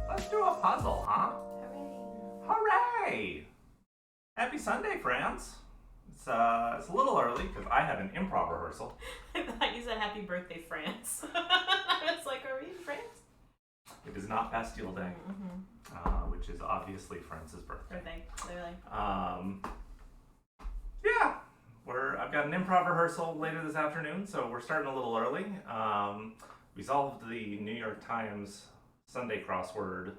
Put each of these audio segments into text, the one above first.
Let's do a puzzle, huh? Hooray! Happy Sunday, friends. It's a little early because I have an improv rehearsal. I thought you said happy birthday, France. I was like, are we in France? It is not Bastille Day, which is obviously France's birthday. Clearly. Yeah, I've got an improv rehearsal later this afternoon, so we're starting a little early. We solved the New York Times Sunday crossword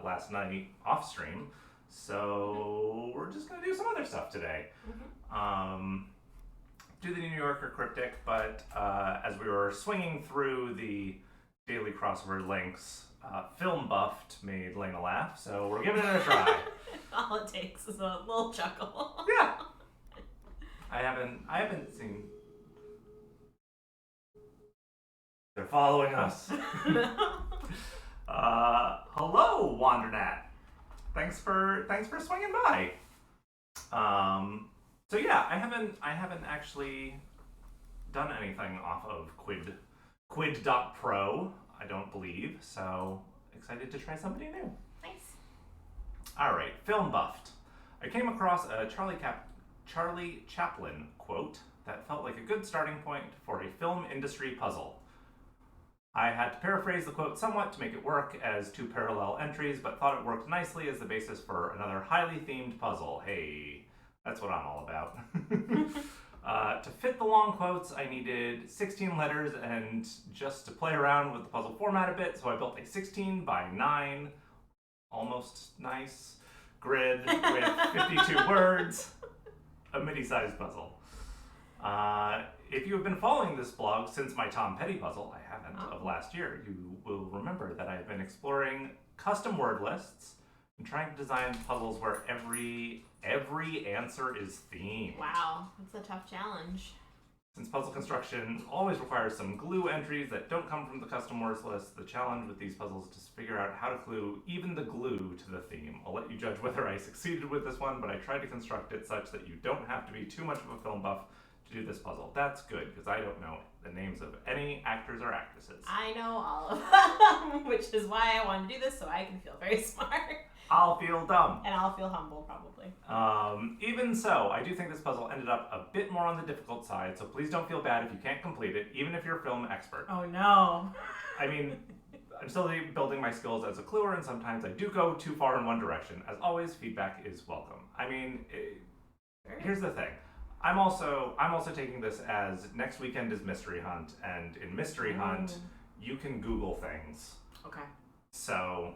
last night off stream, so we're just gonna do some other stuff today. Do the New Yorker Cryptic, but as we were swinging through the daily crossword links, Film Buffed made Lena laugh, so we're giving it a try. All it takes is a little chuckle. Yeah. I haven't seen. They're following us. Hello, Wandernat. Thanks for swinging by. So yeah, I haven't actually done anything off of Quid.pro, I don't believe, so excited to try somebody new. Nice. Alright, Film Buffed. I came across a Charlie Chaplin quote that felt like a good starting point for a film industry puzzle. I had to paraphrase the quote somewhat to make it work as two parallel entries, but thought it worked nicely as the basis for another highly themed puzzle. Hey, that's what I'm all about. To fit the long quotes, I needed 16 letters, and just to play around with the puzzle format a bit, so I built a 16 by 9, almost nice, grid with 52 words, a midi-sized puzzle. If you have been following this blog since my Tom Petty puzzle, I haven't, of last year, you will remember that I have been exploring custom word lists and trying to design puzzles where every answer is themed. Wow, that's a tough challenge. Since puzzle construction always requires some glue entries that don't come from the custom words list, the challenge with these puzzles is to figure out how to glue even the glue to the theme. I'll let you judge whether I succeeded with this one, but I tried to construct it such that you don't have to be too much of a film buff to do this puzzle. That's good, because I don't know the names of any actors or actresses. I know all of them, which is why I want to do this, so I can feel very smart. I'll feel dumb. And I'll feel humble, probably. Even so, I do think this puzzle ended up a bit more on the difficult side, so please don't feel bad if you can't complete it, even if you're a film expert. Oh no. I mean, I'm still building my skills as a cluer, and sometimes I do go too far in one direction. As always, feedback is welcome. I mean, here's the thing. I'm also taking this as next weekend is Mystery Hunt, and in Mystery Hunt, you can Google things. Okay. So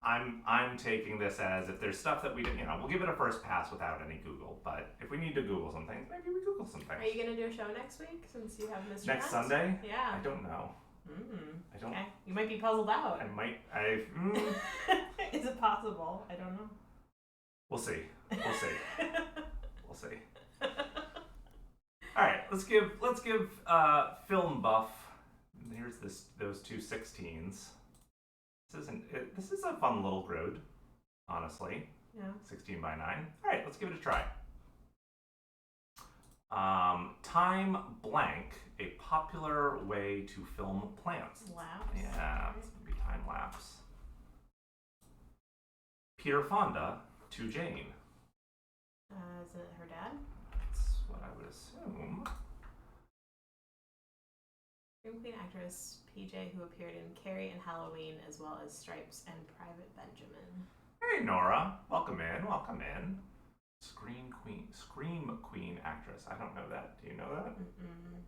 I'm taking this as if there's stuff that we didn't, we'll give it a first pass without any Google. But if we need to Google some things, maybe we Google some things. Are you gonna do a show next week since you have Mystery Next Hunt? Sunday? Yeah. I don't know. I don't. Okay. You might be puzzled out. Is it possible? I don't know. We'll see. We'll see. All right, let's give Film Buff. Here's those two 16s. This is a fun little grid. honestly. Yeah. 16 by 9. All right, let's give it a try. Time blank, a popular way to film plants. Lapse. Yeah, it's gonna be time lapse. Peter Fonda to Jane. Is it her dad? That's what I would assume. Scream Queen actress PJ, who appeared in Carrie and Halloween, as well as Stripes and Private Benjamin. Hey Nora, welcome in, welcome in. Scream Queen actress. I don't know that. Do you know that? Mm-mm.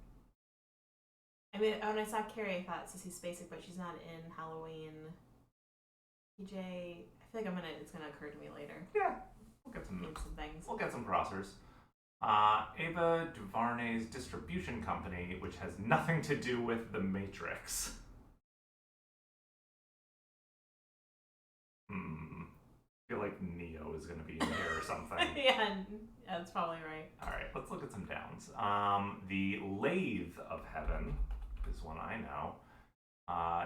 I mean, when I saw Carrie, I thought Sissy Spacek, but she's not in Halloween. PJ, I feel like it's gonna occur to me later. Yeah, we'll get some things. We'll get some crossers. Ava DuVernay's distribution company, which has nothing to do with The Matrix. I feel like Neo is going to be in here or something. Yeah, that's probably right. All right, let's look at some downs. The Lathe of Heaven is one I know.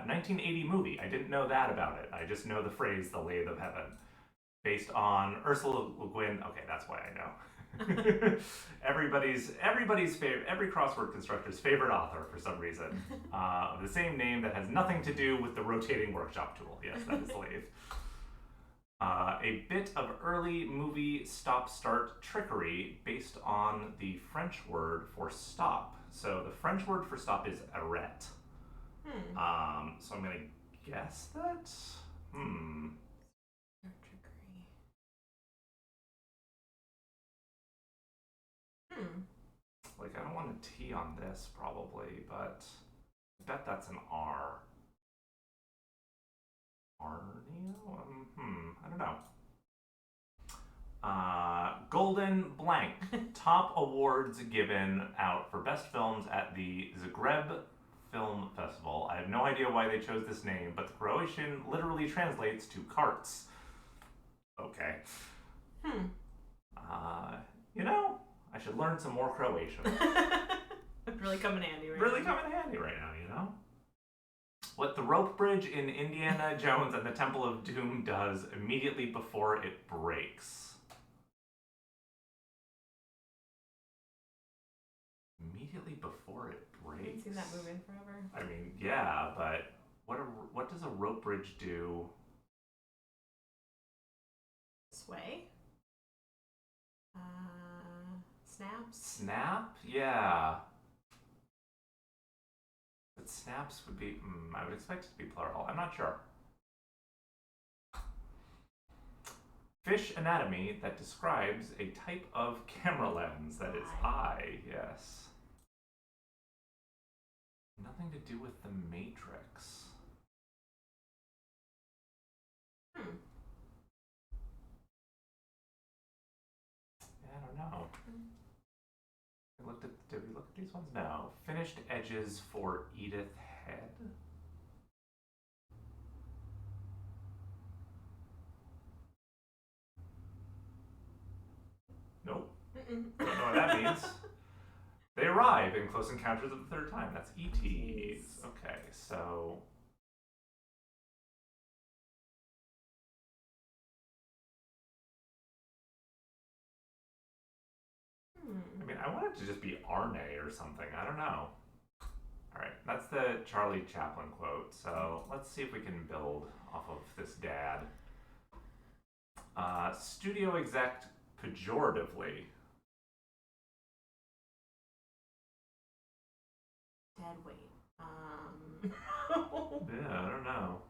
1980 movie. I didn't know that about it. I just know the phrase "The Lathe of Heaven," based on Ursula Le Guin. Okay, that's why I know. everybody's favorite, every crossword constructor's favorite author for some reason, of the same name that has nothing to do with the rotating workshop tool. Yes, that is the lathe. A bit of early movie stop-start trickery based on the French word for stop. So the French word for stop is arrête. So I'm gonna guess that. Trickery. Like, I don't want a T on this probably, but I bet that's an R. Arneo? I don't know. Golden Blank. Top awards given out for best films at the Zagreb Film Festival. I have no idea why they chose this name, but the Croatian literally translates to carts. Okay. I should learn some more Croatian. Really come in handy right Really come in handy right now, you know? What the rope bridge in Indiana Jones and the Temple of Doom does immediately before it breaks. Immediately before it breaks? I haven't seen that movie in forever. I mean, yeah, but what does a rope bridge do? Sway? Snaps? Snap? Yeah. But snaps would be, I would expect it to be plural. I'm not sure. Fish anatomy that describes a type of camera lens that is eye, yes. Nothing to do with the Matrix. Yeah, I don't know. Did we look at these ones? No. Finished edges for Edith Head. Nope. Don't know what that means. They arrive in Close Encounters of the Third Time. That's E.T.'s. Okay, so... I mean, I want it to just be Arne or something. I don't know. All right, that's the Charlie Chaplin quote. So let's see if we can build off of this dad. Studio exec pejoratively. Dead weight. Yeah, I don't know.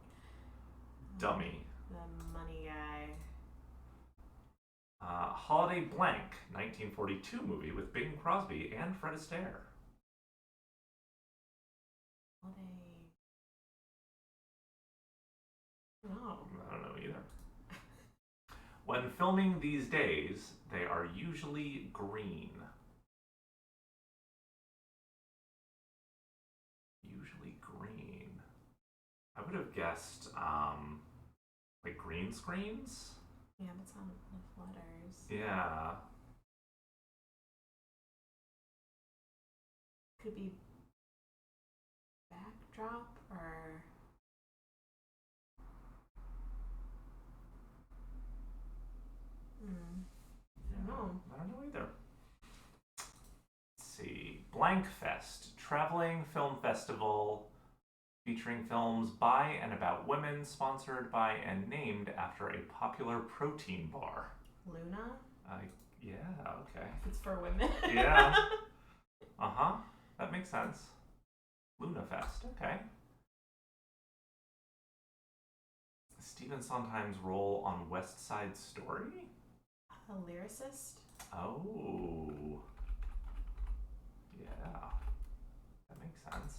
Dummy. The money guy. Holiday Blank, 1942 movie with Bing Crosby and Fred Astaire. Holiday. No. I don't know either. When filming these days, they are usually green. Usually green. I would have guessed, like green screens? Yeah, that's not with letters. Yeah. Could be backdrop or don't know either. Let's see. Blank Fest, traveling film festival featuring films by and about women, sponsored by and named after a popular protein bar. Luna? Yeah, okay. It's for women. Yeah. Uh-huh. That makes sense. Luna Fest, okay. Stephen Sondheim's role on West Side Story? A lyricist? Oh. Yeah. That makes sense.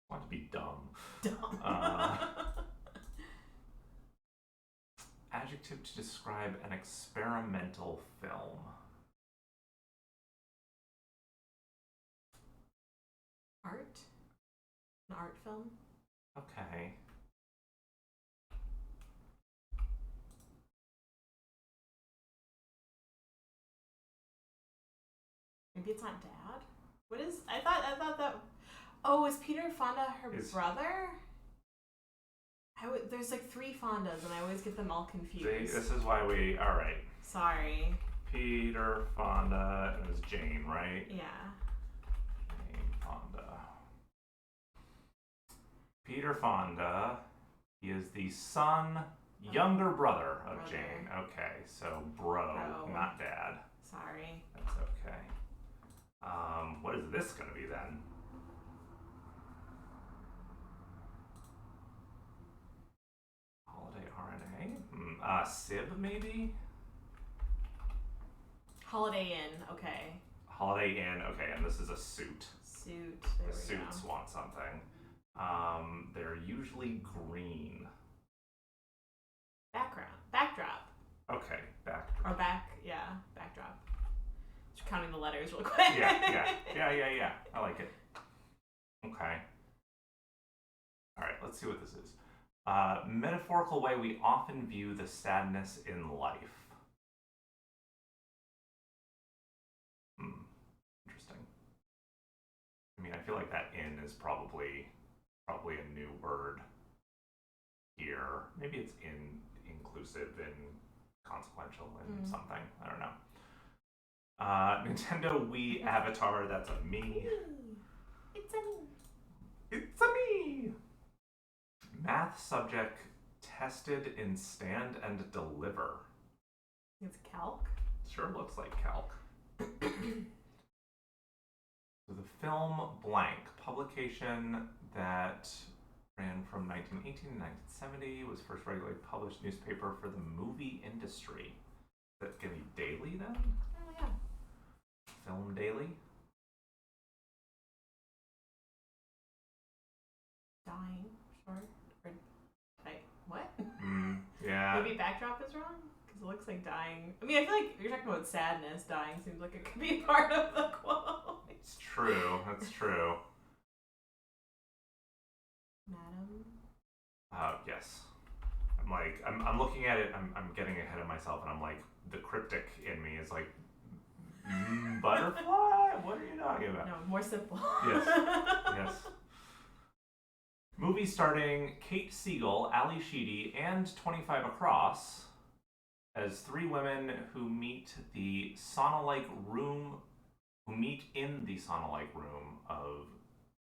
I want to be dumb. Dumb. Adjective to describe an experimental film. Art? An art film? Okay. Maybe it's not Dad? What is... I thought that... Oh, is Peter Fonda her brother? There's like 3 Fondas, and I always get them all confused. This is why we... Alright. Sorry. Peter Fonda. It was Jane, right? Yeah. Jane Fonda. Peter Fonda. He is the younger brother of Jane. Okay, so bro, not dad. Sorry. That's okay. What is this going to be then? Holiday RNA? Sib, maybe? Holiday Inn, okay. Holiday Inn, okay, and this is a suit. Suit, The suits want something. They're usually green. Backdrop. Okay, backdrop. Or backdrop. Just counting the letters real quick. Yeah. I like it. Okay. Alright, let's see what this is. Metaphorical way we often view the sadness in life. Interesting. I mean, I feel like that in is probably a new word here. Maybe it's inclusive and consequential and something. I don't know. Nintendo Wii Avatar, that's a me. It's a me. It's a me! Math subject tested in Stand and Deliver. It's calc? Sure looks like calc. So the film Blank, publication that ran from 1918 to 1970, was first regularly published newspaper for the movie industry. Is that going to be daily then? Oh, yeah. Film daily? Dying, sure. Or, what? Yeah. Maybe backdrop is wrong? Because it looks like dying. I mean, I feel like you're talking about sadness. Dying seems like it could be part of the quote. It's true. That's true. Madam? Yes. I'm looking at it, I'm getting ahead of myself, and I'm like, the cryptic in me is like, butterfly? What are you talking about? No, more simple. Yes. Movie starring Kate Siegel, Ali Sheedy, and 25 Across as 3 women who meet in the sauna-like room of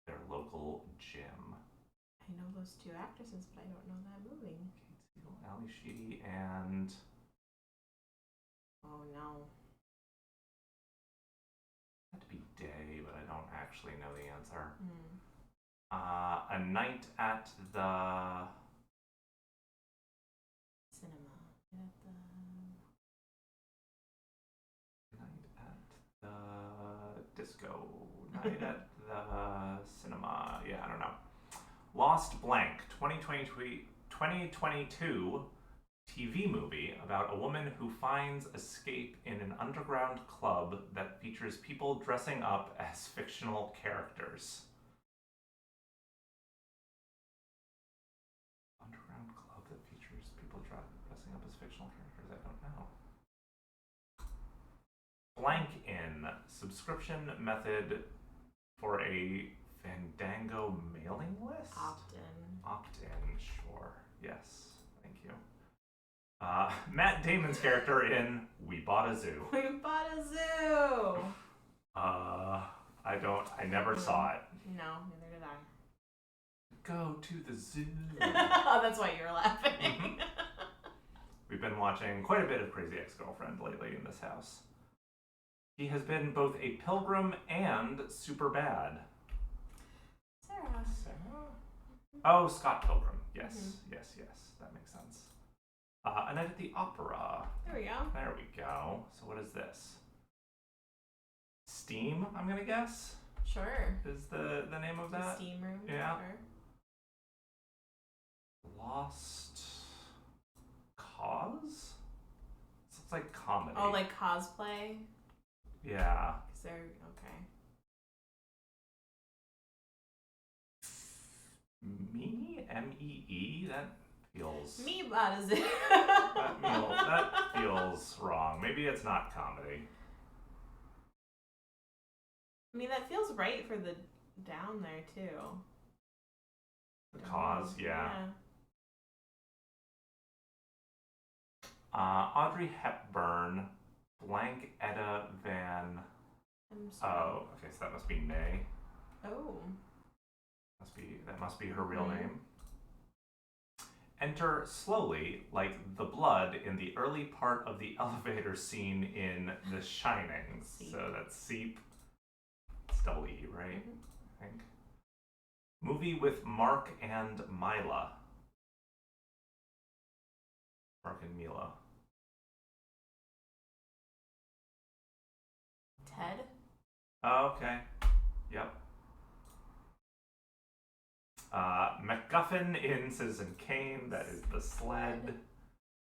their local gym. I know those 2 actresses, but I don't know that movie. Kate Siegel, Ali Sheedy, and... Oh no. It had to be Day, but I don't actually know the answer. A Night at the... Cinema. Night at the disco. Night at the cinema. Yeah, I don't know. Lost Blank, 2022 TV movie about a woman who finds escape in an underground club that features people dressing up as fictional characters. Underground club that features people dressing up as fictional characters? I don't know. Blank in, subscription method for a Fandango mailing list? Opt-in. Opt-in, sure. Yes, thank you. Matt Damon's character in We Bought a Zoo. We bought a zoo. I never saw it. No, neither did I. Go to the zoo. Oh, that's why you were laughing. We've been watching quite a bit of Crazy Ex-Girlfriend lately in this house. He has been both a pilgrim and super bad. Sarah. Oh, Scott Pilgrim. Yes, yes. That makes sense. A Night at the Opera. There we go. There we go. So what is this? Steam, I'm gonna guess, Sure. is the name of that? The steam room. Yeah. Sure. Lost Cause? This looks like comedy. Oh, like cosplay? Yeah. Because they're okay. M-E-E? That feels... Me bought a zoo. that feels wrong. Maybe it's not comedy. I mean, that feels right for the down there, too. The cause, yeah. Audrey Hepburn, blank Etta Van... Oh, okay, so that must be Nay. Oh. That must be her real name. Enter slowly, like the blood in the early part of the elevator scene in The Shining. Seep. So that's Seep. It's double E, right? I think. Movie with Mark and Mila. Mark and Mila. Ted? Oh, okay. Yep. MacGuffin in Citizen Kane. That is the sled. Have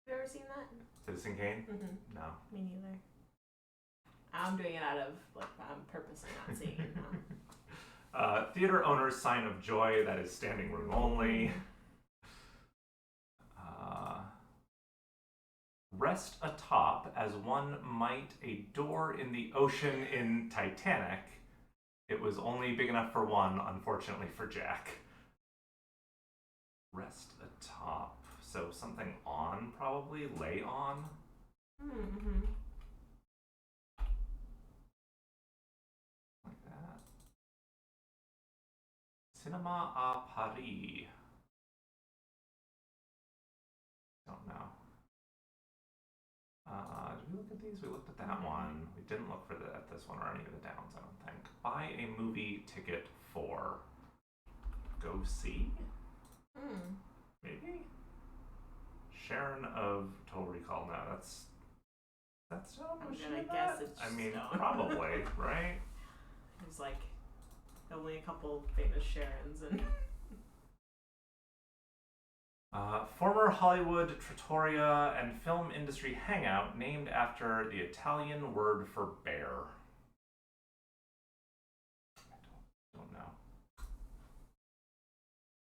you ever seen that? Citizen Kane? Mm-hmm. No. Me neither. I'm doing it out of, like, I'm purposely not seeing it now. Theater owner's sign of joy. That is standing room only. Rest atop as one might a door in the ocean in Titanic. It was only big enough for one, unfortunately for Jack. Rest atop. So something on, probably. Lay on. Mm-hmm. Like that. Cinema à Paris. Don't know. Did we look at these? We looked at that one. We didn't look at this one or any of the downs, I don't think. Buy a movie ticket for. Go see? Maybe? Sharon of Total Recall. No, that's not I'm what she gonna did guess that? it's I mean, just probably, right? There's like only a couple famous Sharons and Former Hollywood trattoria and film industry hangout named after the Italian word for bear. I don't know.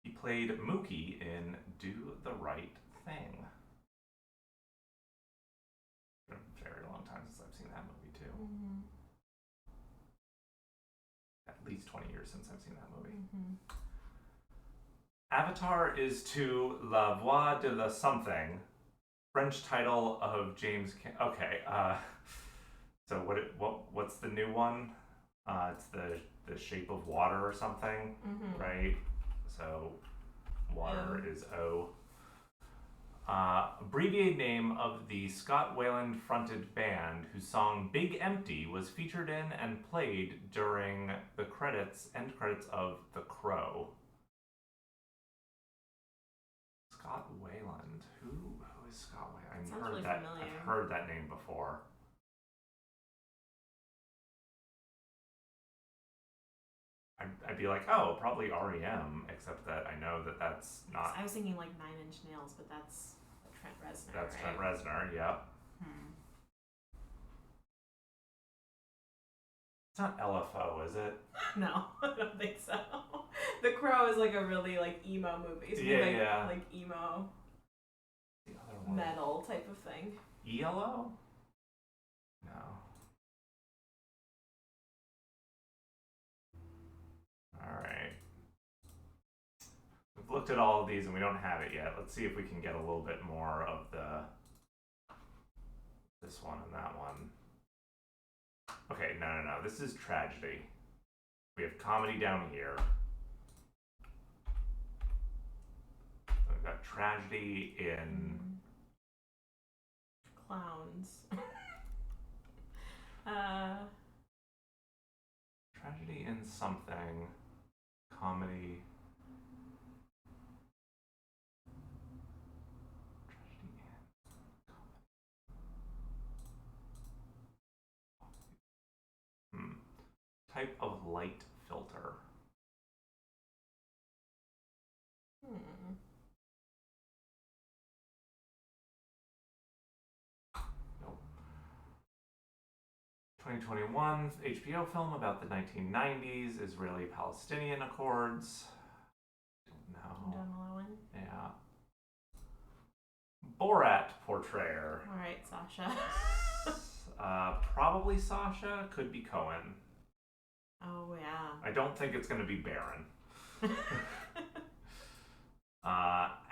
He played Mookie in Do the Right Thing. It's been a very long time since I've seen that movie too. Mm-hmm. At least 20 years since I've seen that movie. Mm-hmm. Avatar is to La Voix de la Something, French title of James. Okay, so what's the new one? It's the Shape of Water or something, right? So water is O. Abbreviated name of the Scott Weiland fronted band whose song Big Empty was featured in and played during the end credits of The Crow. Scott Weiland. Who is Scott Weiland? Sounds really familiar. I've heard that name before. I'd be like, oh, probably REM, except that I know that that's not. I was thinking like 9 Inch Nails, but that's Trent Reznor. That's right? Trent Reznor, yeah. It's not LFO, is it? No, I don't think so. The Crow is like a really like emo movie. So Yeah. Like emo The other one. metal type of thing. ELO? No. Alright. We've looked at all of these and we don't have it yet. Let's see if we can get a little bit more of the this one and that one. Okay, no. This is tragedy. We have comedy down here. We've got tragedy in clowns. Tragedy in something. Comedy. Tragedy in. Type of light filter. Nope. 2021 HBO film about the 1990s Israeli-Palestinian Accords. Don't know. Don't know one. Yeah. Borat portrayer. All right, Sasha. Probably Sasha. Could be Cohen. Oh yeah. I don't think it's going to be Baron.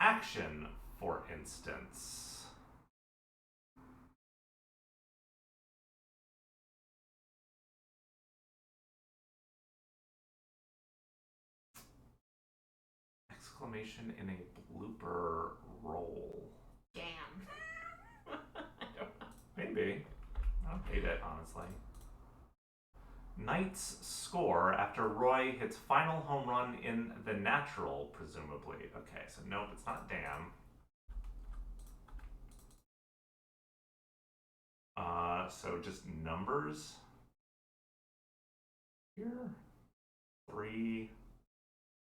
Action, for instance. Exclamation in a blooper roll. Damn. I don't know. Maybe. I don't hate it, honestly. Knights score after Roy hits final home run in The Natural, presumably. Okay, so nope, it's not damn. So just numbers here. 3,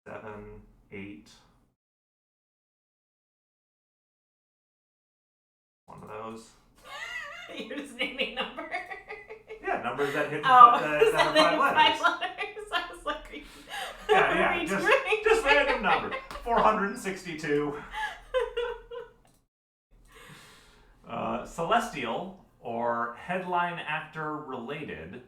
7, 8. One of those. You're just naming numbers. Yeah, numbers that hit that have 5 5 letters. letters. I was like, Yeah, just random numbers. 462. Celestial, or headline actor related,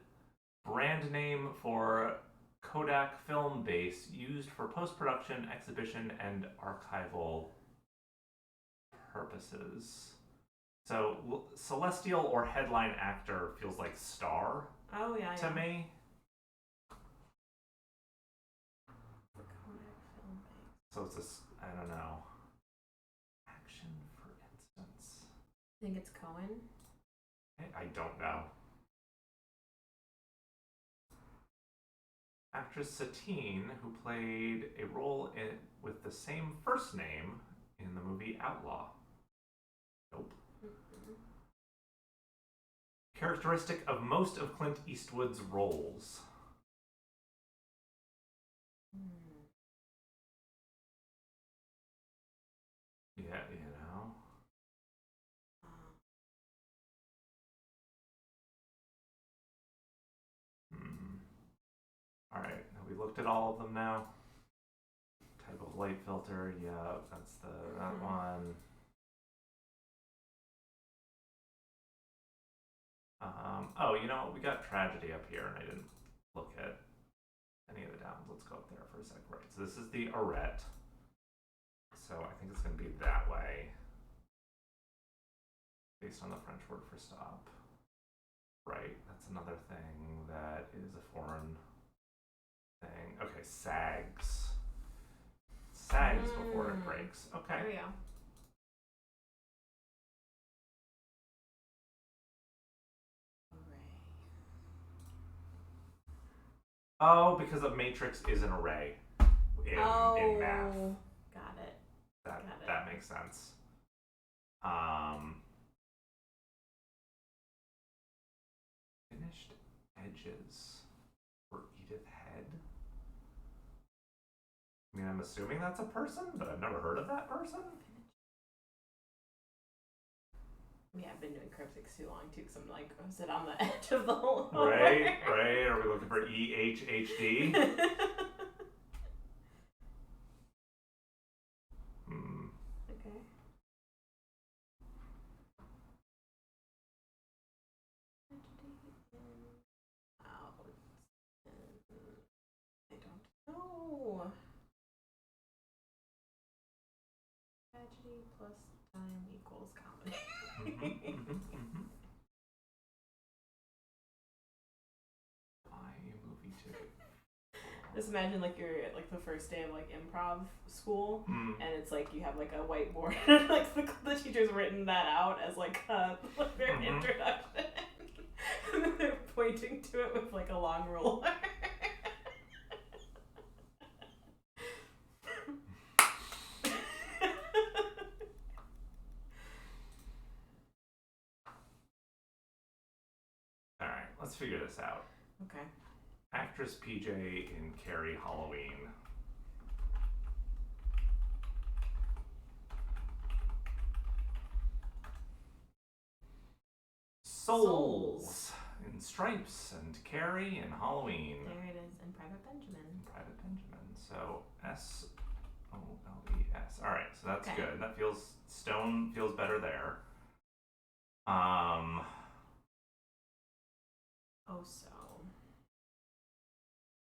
brand name for Kodak film base used for post-production, exhibition, and archival purposes. So celestial or headline actor feels like star to me. So it's I don't know. Action, for instance. I think it's Cohen. I don't know. Actress Satine, who played a role with the same first name in the movie Outlaw. Nope. Characteristic of most of Clint Eastwood's roles. Yeah, you know. Alright, have we looked at all of them now? Type of light filter, yeah, that's that one. Oh, you know what? We got tragedy up here, and I didn't look at any of the downs. Let's go up there for a sec. Right, so this is the arete. So I think it's going to be that way, based on the French word for stop. Right, that's another thing that is a foreign thing. Okay, sags. Sags before it breaks. Okay. There we go. Oh, because a matrix is an array in math. Got it. That makes sense. Finished edges for Edith Head. I mean, I'm assuming that's a person, but I've never heard of that person. Yeah, I've been doing cryptics too long too, because I'm like, was it on the edge of the whole Right. Are we looking for EHHD? Okay. I don't know. Tragedy plus time equals comedy. Just imagine like you're at like the first day of like improv school, Mm. and it's like you have like a whiteboard, like the teacher's written that out as like their introduction, and then they're pointing to it with like a long ruler. All right, let's figure this out. Okay. Actress PJ in Carrie Halloween. Souls in Stripes and Carrie in Halloween. There it is, in Private Benjamin. Private Benjamin. So SOLES. All right, so that's Okay. good. That feels Stone feels better there. Oso.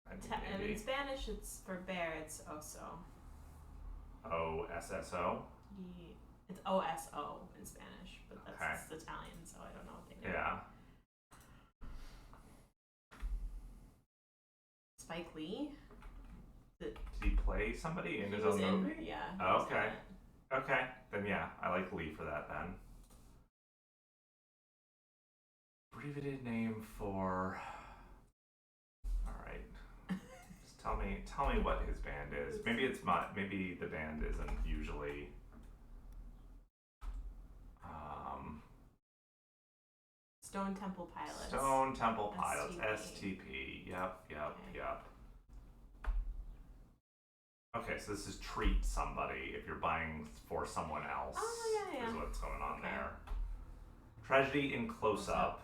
I mean, And maybe in Spanish, it's for bear. It's oso. OSSO. It's OSO in Spanish, but that's Okay. it's Italian, so I don't know what they do. Yeah. Spike Lee. Did he play somebody in his He was own movie? Yeah. he Oh, was in okay. it. Okay. Then yeah, I like Lee for that then. Abbreviated name for. All right. Just tell me what his band is. Maybe the band isn't usually. Stone Temple Pilots. Stone Temple Pilots. STP. STP. Yep. Okay. Okay, so this is treat somebody if you're buying for someone else. Oh, yeah. Is what's going on Okay. there. Tragedy in close up.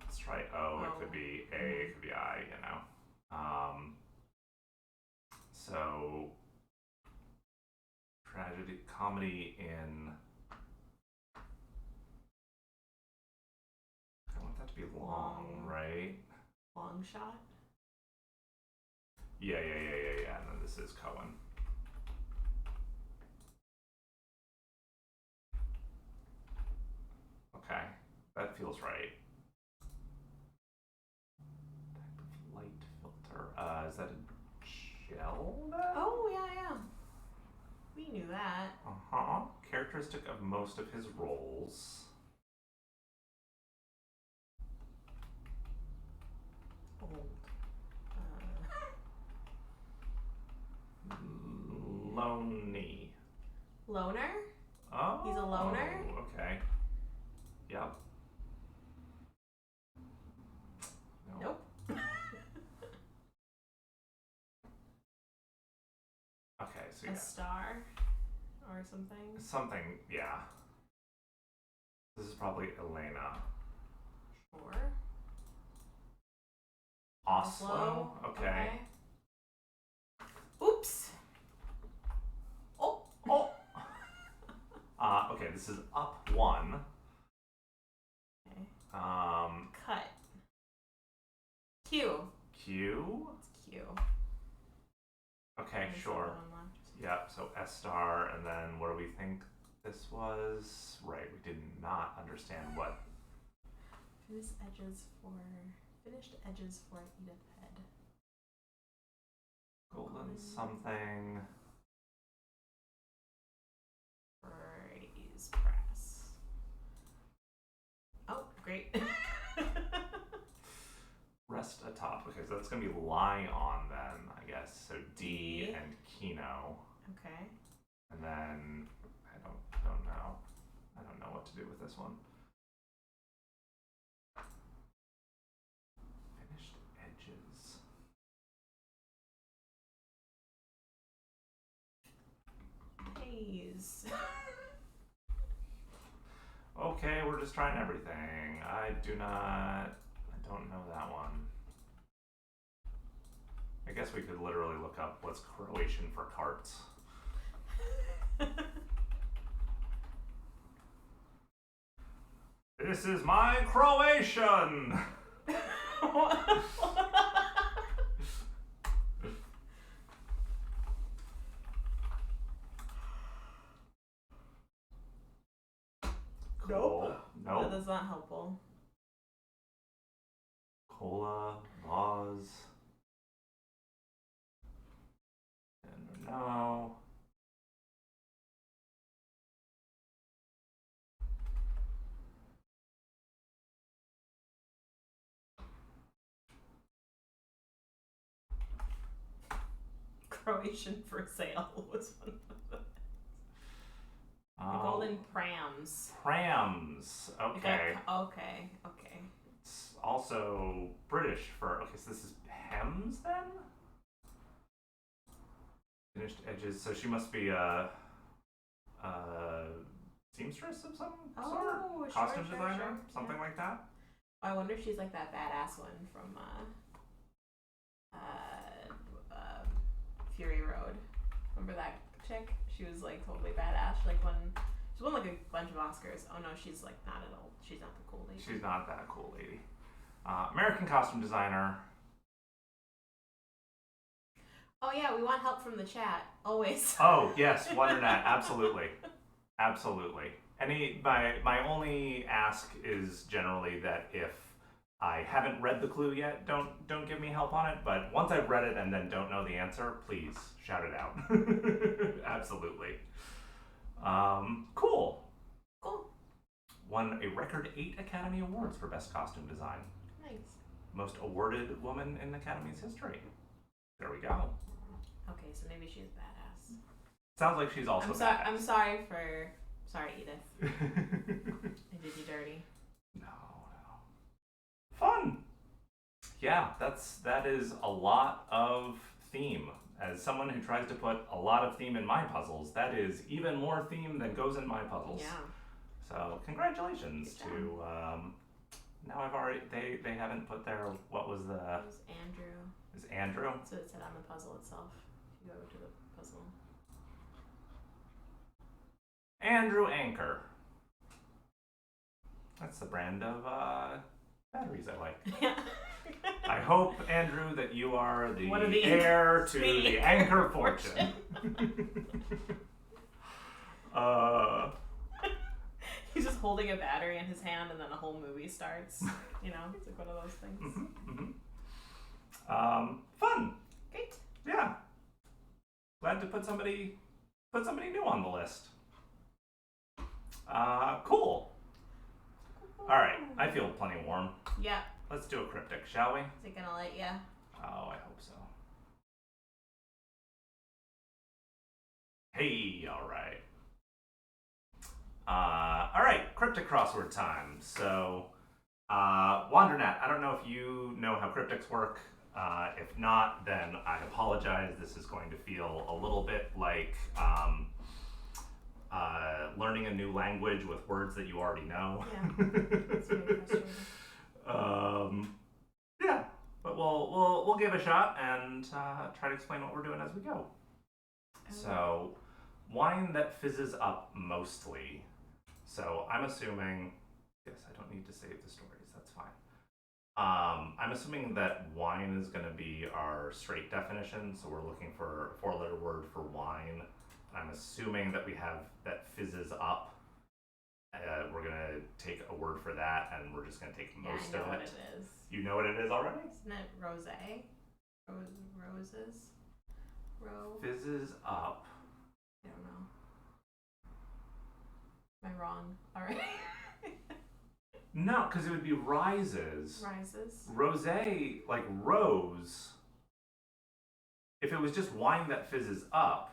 Let's try O. It could be A. It could be I. You know. So tragedy comedy in. I want that to be long, right? Long shot. Yeah. And then this is Cohen. Okay, that feels right. Type of light filter. Is that a gel? Oh yeah. We knew that. Characteristic of most of his roles. Old. Lonely. Loner. Oh. He's a loner? Okay. Yep. No. Nope. Okay, so A yeah. star or something. Something, yeah. This is probably Elena. Sure. Oslo? Okay. Oops. Oh! Okay, this is up one. Okay. Um, Cut. Q. Q? It's Q. Okay, There's sure. another one left. Yep, so S star, and then what do we think this was? Right, we did not understand what. Finished edges for Edith Head. Golden something. Brady's Press. Oh, great. Rest atop. Okay, so that's gonna be lie on then, I guess. So D D. and Kino. Okay. And then I don't know. I don't know what to do with this one. Finished edges. Haze. Okay, we're just trying everything. I don't know that one. I guess we could literally look up what's Croatian for carts. This is my Croatian! Cool. Nope. That's not helpful. Croatian for sale was one of them. The golden prams. Prams. Okay. Okay. It's also British for. Okay, so this is hems then? Finished edges. So she must be a seamstress of some sort? Costume designer? Something like that? I wonder if she's like that badass one from Fury Road. Remember that chick? She was like totally badass. She won like a bunch of Oscars. Oh no, she's like not at all. She's not the cool lady. She's not that cool lady. American costume designer. Oh yeah, we want help from the chat always. Oh yes, Wondernet, absolutely. My only ask is generally that if I haven't read the clue yet, don't give me help on it. But once I've read it and then don't know the answer, please shout it out. Absolutely. Cool. Won a record 8 Academy Awards for Best Costume Design. Nice. Most awarded woman in Academy's history. There we go. Okay, so maybe she's badass. Sounds like she's also badass. I'm sorry, Edith. I did you dirty. No. Fun. Yeah, that is a lot of theme. As someone who tries to put a lot of theme in my puzzles, that is even more theme than goes in my puzzles. Yeah. So congratulations to. Now I've already they haven't put their what was the. It was Andrew. Is Andrew? So it said on the puzzle itself. If you go to the puzzle. Andrew Anchor. That's the brand of batteries I like. Yeah. I hope, Andrew, that you are the the heir to the Anchor fortune. He's just holding a battery in his hand, and then a whole movie starts. You know, it's like one of those things. Fun. Great. Yeah. Glad to put somebody new on the list. Cool. All right, I feel plenty warm. Yeah. Let's do a cryptic, shall we? Is it gonna let you? Oh, I hope so. Hey, all right. All right, cryptic crossword time. So, Wandernat, I don't know if you know how cryptics work. If not, then I apologize. This is going to feel a little bit like learning a new language with words that you already know. Yeah. That's very frustrating. Yeah, but we'll give it a shot and try to explain what we're doing as we go. So, wine that fizzes up mostly. So I'm assuming. Yes, I don't need to save the stories. That's fine. I'm assuming that wine is going to be our straight definition. So we're looking for a 4-letter word for wine. I'm assuming that we have that fizzes up. We're going to take a word for that, and we're just going to take most of it. I know what it is. You know what it is already? Isn't it rosé? Roses? Fizzes up. I don't know. Am I wrong? All right. No, because it would be rises. Rises. Rosé, like rose. If it was just wine that fizzes up,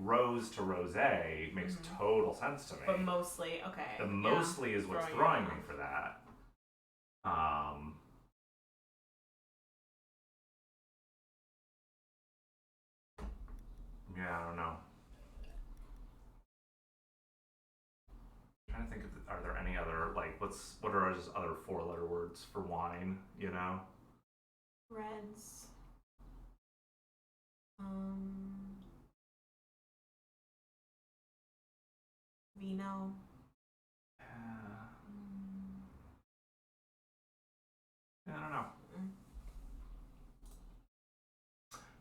rose to rosé makes total sense to me. But mostly, okay. The mostly is what's throwing me for that. Yeah, I don't know. I'm trying to think are there any other what are just other 4-letter words for wine, you know? Reds. Vino. I don't know.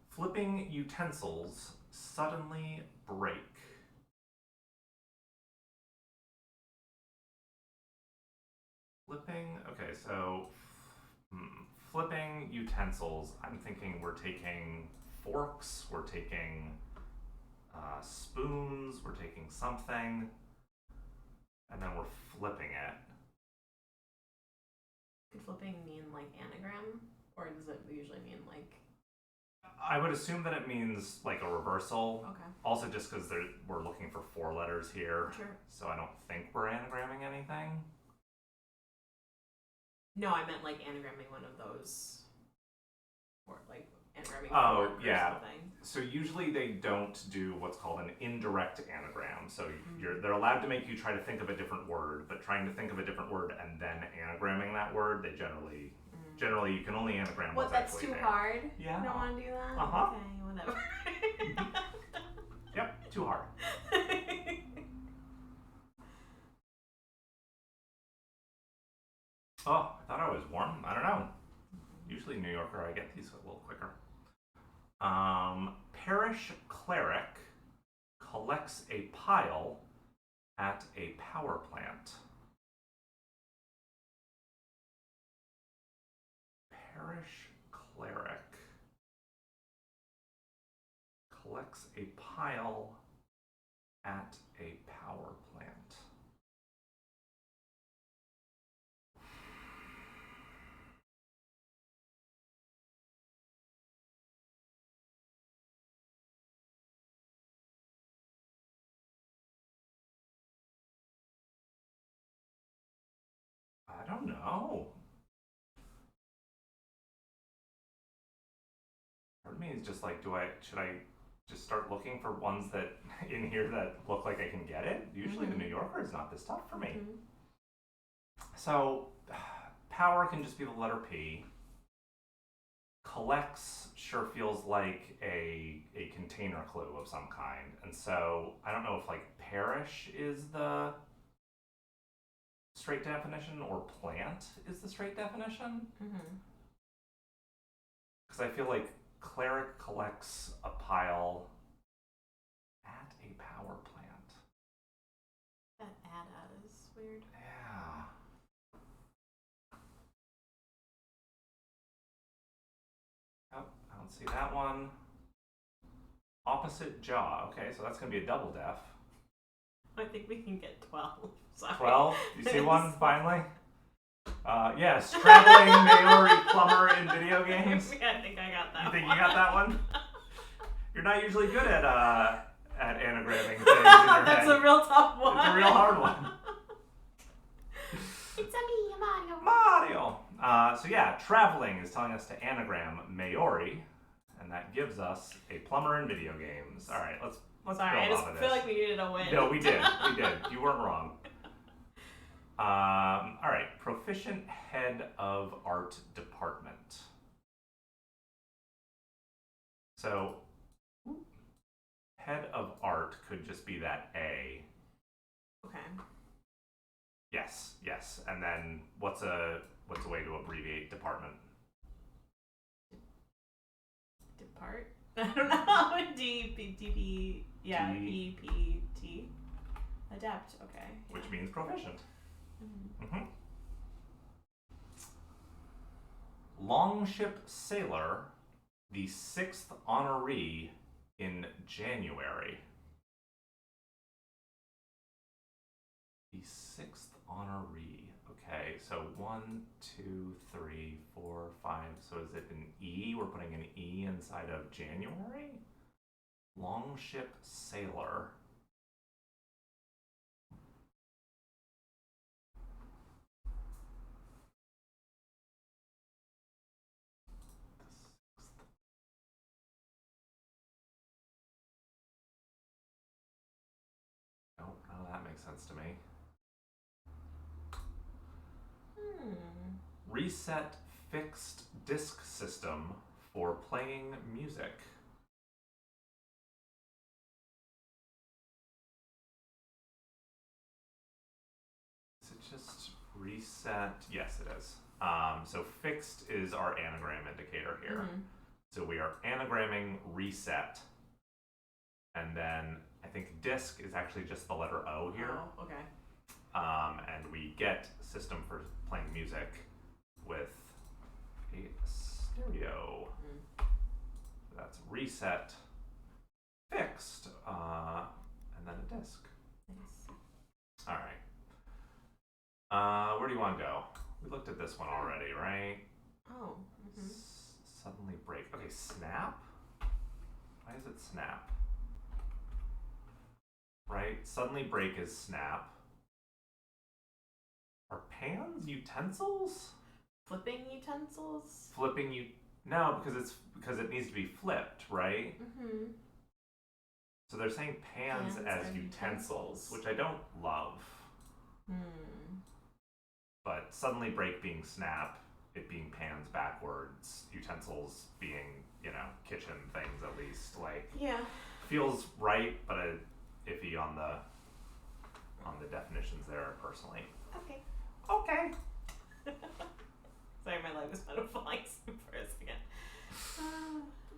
Flipping utensils suddenly break. Okay, so flipping utensils, I'm thinking we're taking forks, we're taking spoons, we're taking something, and then we're flipping it. Could flipping mean like anagram, or does it usually mean like I would assume that it means like a reversal. Okay. Also, just because we're looking for 4 letters here. Sure. So I don't think we're anagramming anything. No, I meant like anagramming one of those, or like anagramming. Oh, fork or yeah. something. So usually they don't do what's called an indirect anagram. So they're allowed to make you try to think of a different word, but trying to think of a different word and then anagramming that word, they generally you can only anagram What? what's That's actually too there. hard. Yeah. You don't want to do that. Uh-huh. Okay, whatever. Yep, too hard. Oh, I thought I was warm. I don't know. Usually New Yorker, I get these a little quicker. Parish cleric collects a pile at a power plant. Parish cleric collects a pile at a power plant. I don't know. Part of me is just like, should I just start looking for ones that in here that look like I can get it? Usually the New Yorker is not this tough for me. So power can just be the letter P. Collects sure feels like a container clue of some kind. And so I don't know if like parish is the straight definition or plant is the straight definition. Because I feel like cleric collects a pile at a power plant. That ad is weird. Yeah. Oh, I don't see that one. Opposite jaw. Okay, so that's going to be a double def. I think we can get 12. Sorry. 12? You see one finally? Yes, traveling Maori plumber in video games. Yeah, I think I got that. You think you got that one? You're not usually good at anagramming things in your That's head. a real tough one. It's a real hard one. It's a me, Mario. Mario. So yeah, traveling is telling us to anagram Maori, and that gives us a plumber in video games. All right, let's Sorry, I build just off of feel this. like we needed a win. No, we did. We did. You weren't wrong. All right, proficient head of art department. So, head of art could just be that A. Okay. Yes, yes. And then what's a way to abbreviate department? Depart? I don't know. DP. Yeah, EPT. Adept. Okay. Which means proficient. Longship sailor, the 6th honoree in January. The 6th honoree. Okay, so 1, 2, 3, 4, 5. So is it an E? We're putting an E inside of January? Longship sailor. Nope, none of that makes sense to me. Reset fixed disc system for playing music. Is it just reset? Yes, it is. So fixed is our anagram indicator here. So we are anagramming reset. And then I think disc is actually just the letter O here. Oh, okay. And we get system for playing music with a stereo. So that's reset, fixed, and then a disc. Nice. All right. Where do you want to go? We looked at this one already, right? Oh. Suddenly break. Okay, snap. Why is it snap? Right? Suddenly break is snap. Are pans utensils? Flipping utensils? Flipping you no, because it needs to be flipped, right? Mm-hmm. So they're saying pans as utensils, which I don't love. But suddenly break being snap, it being pans backwards, utensils being, kitchen things at least. Like, yeah, feels right, but iffy on the definitions there personally. Okay. Okay. Sorry, my leg was butterflying for a second.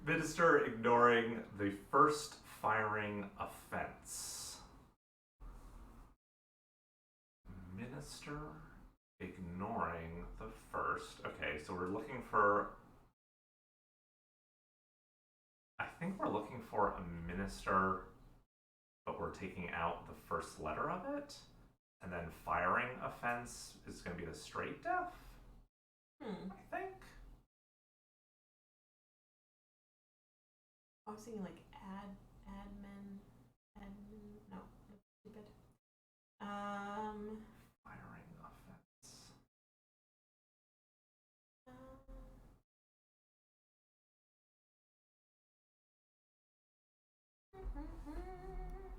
Minister ignoring the first firing offense. Minister ignoring the first. Okay, so we're looking for. I think we're looking for a minister, but we're taking out the first letter of it. And then firing offense is going to be the straight deaf. I think. I was thinking like admin, no, that's stupid. Firing offense.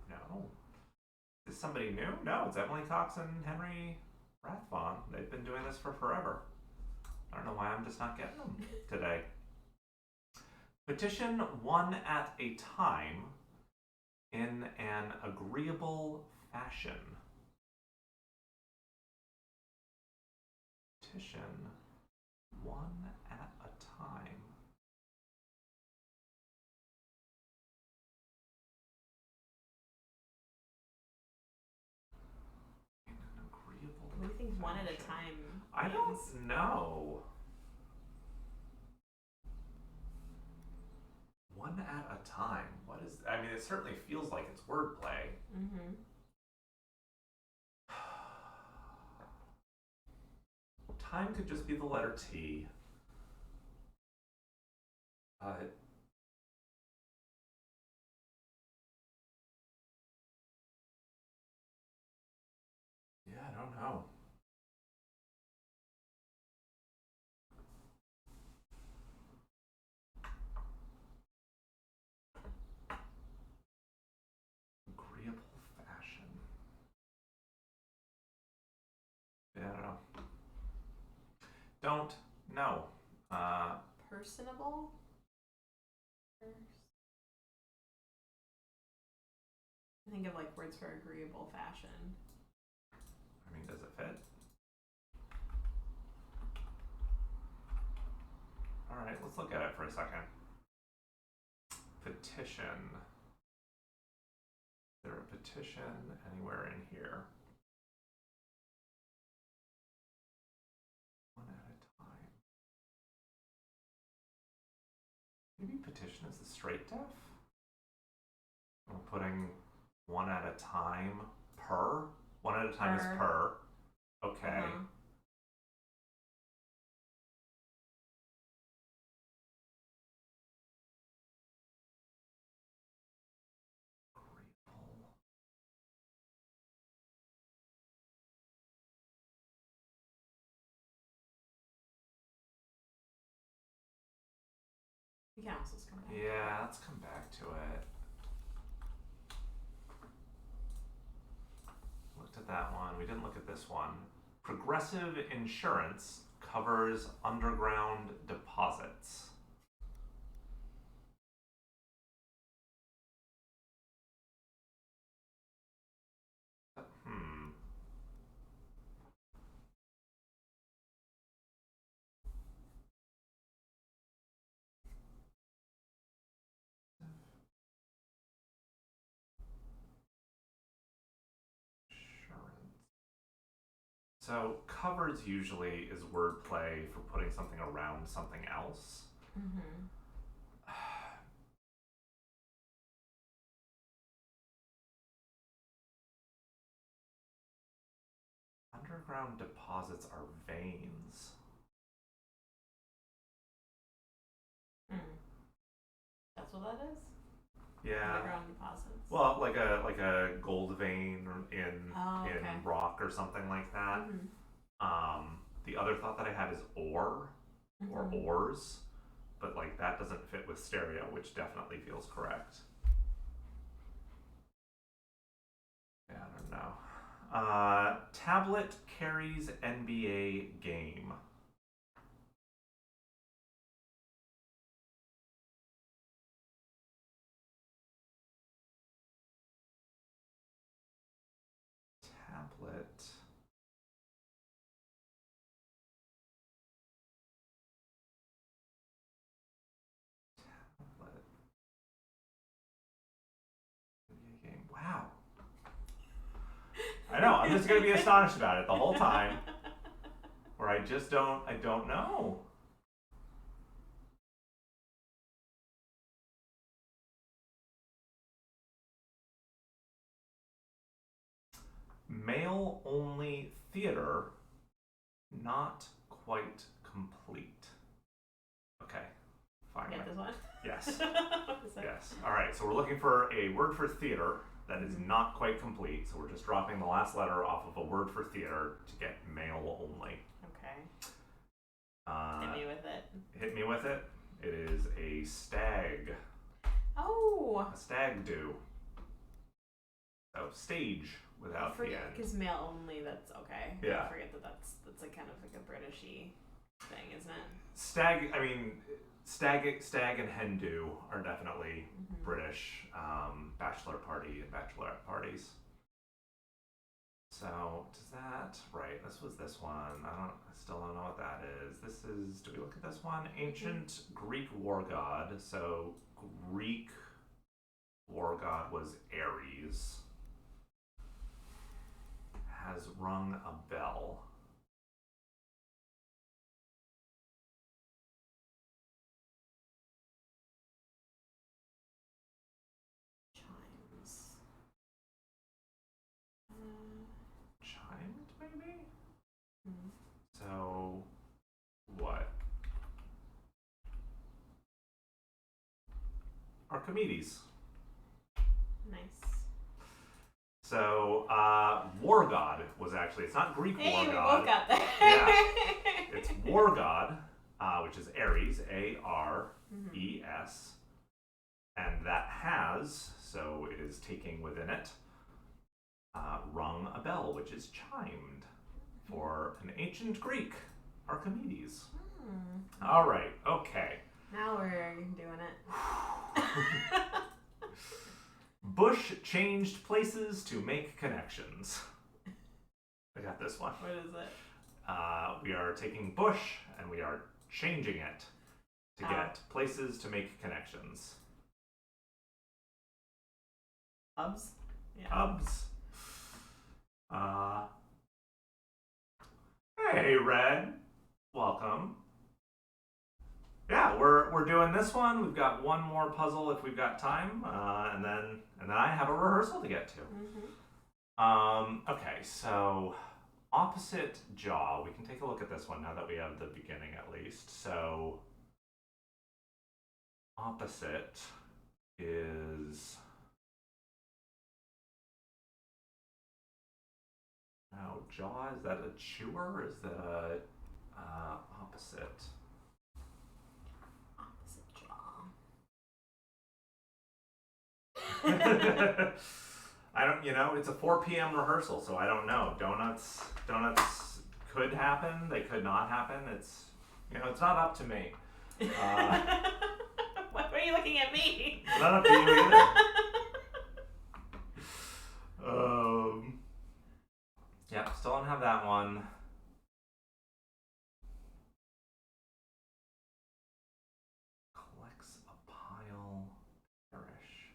No. Is somebody new? No, it's Emily Cox and Henry Rathbone. They've been doing this for forever. I don't know why I'm just not getting them today. Petition one at a time in an agreeable fashion. Petition one at a time. In an agreeable What do you think fashion. one at a time means? I don't know. One at a time. What is? I mean, it certainly feels like it's wordplay. Time could just be the letter T. Yeah, I don't know. Agreeable fashion. Yeah, I don't know. Don't know. Personable? I think of like words for agreeable fashion. I mean, does it fit? Alright, let's look at it for a second. Petition. Is there a petition anywhere in here? One at a time. Maybe petition is the straight deaf? We're putting one at a time per? One at a time is per. Okay. We can also come back. Yeah, let's come back to it. Looked at that one. We didn't look at this one. Progressive insurance covers underground deposits. So covers usually is wordplay for putting something around something else. Underground deposits are veins. That's what that is? Yeah. Underground deposits. Well, like a gold vein in okay. rock or something like that. The other thought that I had is ore or ores, but like that doesn't fit with stereo, which definitely feels correct. Yeah, I don't know. Tablet carries NBA game. Tablet. Tablet. NBA game. Wow. I know. I'm just gonna be astonished about it the whole time. Where I don't know. Male only theater, not quite complete. Okay, fine. Get this one? Yes. Yes. All right, so we're looking for a word for theater that is not quite complete. So we're just dropping the last letter off of a word for theater to get male only. Okay. Hit me with it. Hit me with it. It is a stag. Oh. A stag do. So stage without the end. Because male only, that's okay. Yeah. I forget that's like kind of like a Britishy thing, isn't it? Stag, I mean, stag and hen do are definitely British bachelor party and bachelorette parties. So does that right? This was this one. I still don't know what that is. This is. Do we look at this one? Ancient Greek war god. So Greek war god was Ares. Has rung a bell. Chimes. Chimed, maybe? Hmm. So, what? Archimedes. Nice. So, war god was actually, it's not Greek war we god. both got that. Yeah. It's war god, which is Ares, Ares. And that has, so it is taking within it, rung a bell, which is chimed for an ancient Greek, Archimedes. All right, okay. Now we're doing it. Bush changed places to make connections. I got this one. What is it? We are taking Bush and we are changing it to get places to make connections. Hubs? Yeah. Hubs. Hey, Red. Welcome. Yeah, we're doing this one. We've got one more puzzle if we've got time, and then I have a rehearsal to get to. Okay, so opposite jaw. We can take a look at this one now that we have the beginning at least. So opposite is now jaw. Is that a chewer? Is that a opposite? I don't, it's a 4 p.m. rehearsal, so I don't know. Donuts could happen. They could not happen. It's, it's not up to me. Why are you looking at me? It's not up to you either. Yeah, still don't have that one. Collects a pile. Perish.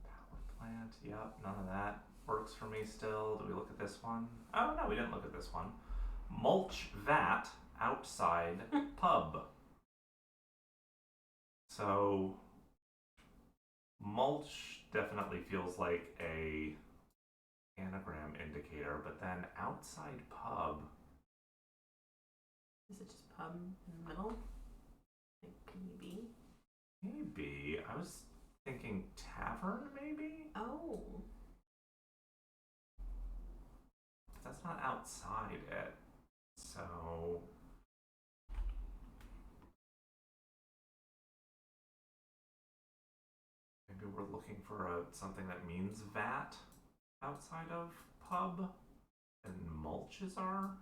Power plant. Yep, none of that works for me still. Do we look at this one? Oh, no, we didn't look at this one. Mulch vat outside pub. So, mulch definitely feels like a anagram indicator, but then outside pub. Is it just pub in the middle? Like, can you be? Maybe. I was thinking tavern, maybe? Oh. That's not outside it. So. Maybe we're looking for something that means vat outside of pub. And mulch is our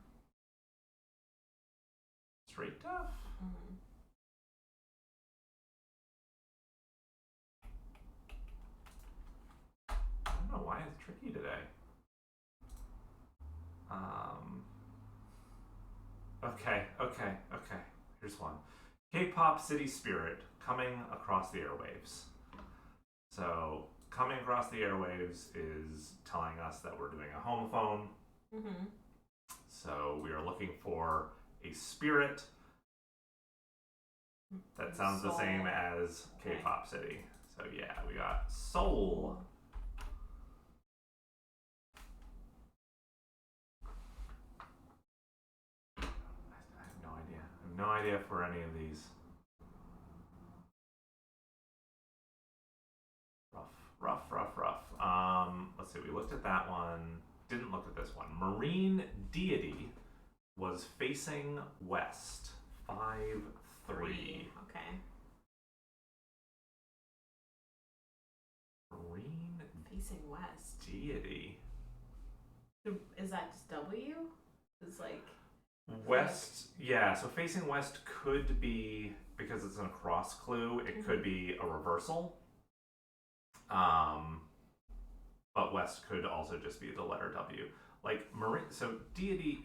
straight def? Mm-hmm. I don't know why it's tricky today. Okay. Here's one. K-pop city spirit coming across the airwaves. So coming across the airwaves is telling us that we're doing a homophone. Mm-hmm. So we are looking for a spirit that sounds Soul. the same as K-pop city. So yeah, we got soul. I have no idea. I have no idea for any of these. Rough. Let's see, we looked at that one. Didn't look at this one. Marine deity was facing west. 5-3. Okay. Marine Facing west. deity. Is that just W? It's like west. Yeah, so facing west could be, because it's an across clue, it could be a reversal. But west could also just be the letter W. Like marine, so deity,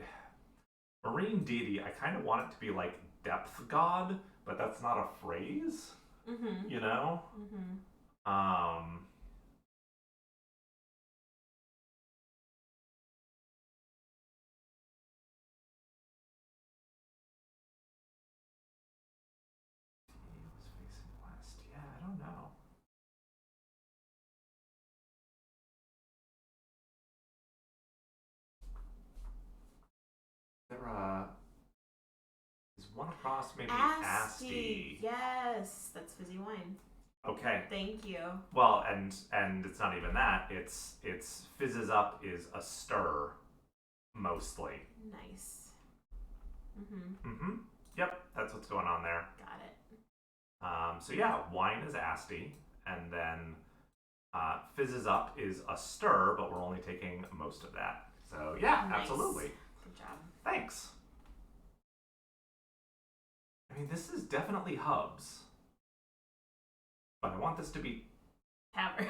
marine deity, I kind of want it to be like depth god, but that's not a phrase. Mm-hmm. You know? Mm-hmm. Was facing west. Yeah, I don't know. There is one across maybe Asti. Yes, that's fizzy wine. Okay. Thank you. Well, and it's not even that. It's fizzes up is a stir, mostly. Nice. Mm-hmm. Yep, that's what's going on there. Got it. So yeah, wine is Asti, and then fizzes up is a stir, but we're only taking most of that. So yeah, Nice. Absolutely. Good job. Thanks. I mean, this is definitely hubs, but I want this to be Tavern.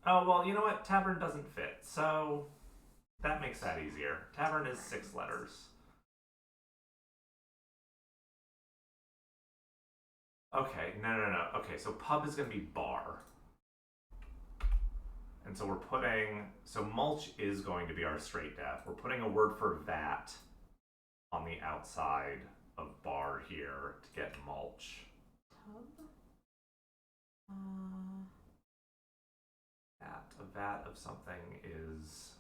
Oh, well, you know what? Tavern doesn't fit, so that makes that easier. Tavern is 6 letters. Okay, no. Okay, so pub is going to be bar. And so we're putting, so mulch is going to be our straight def. We're putting a word for vat on the outside of bar here to get mulch. Tub? A vat of something is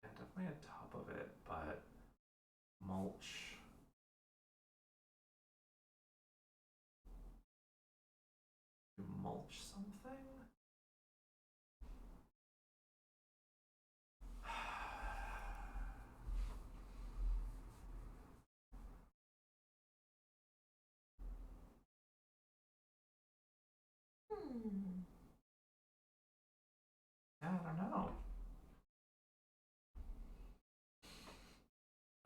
definitely a top of it, but mulch. Mulch something? Yeah, I don't know.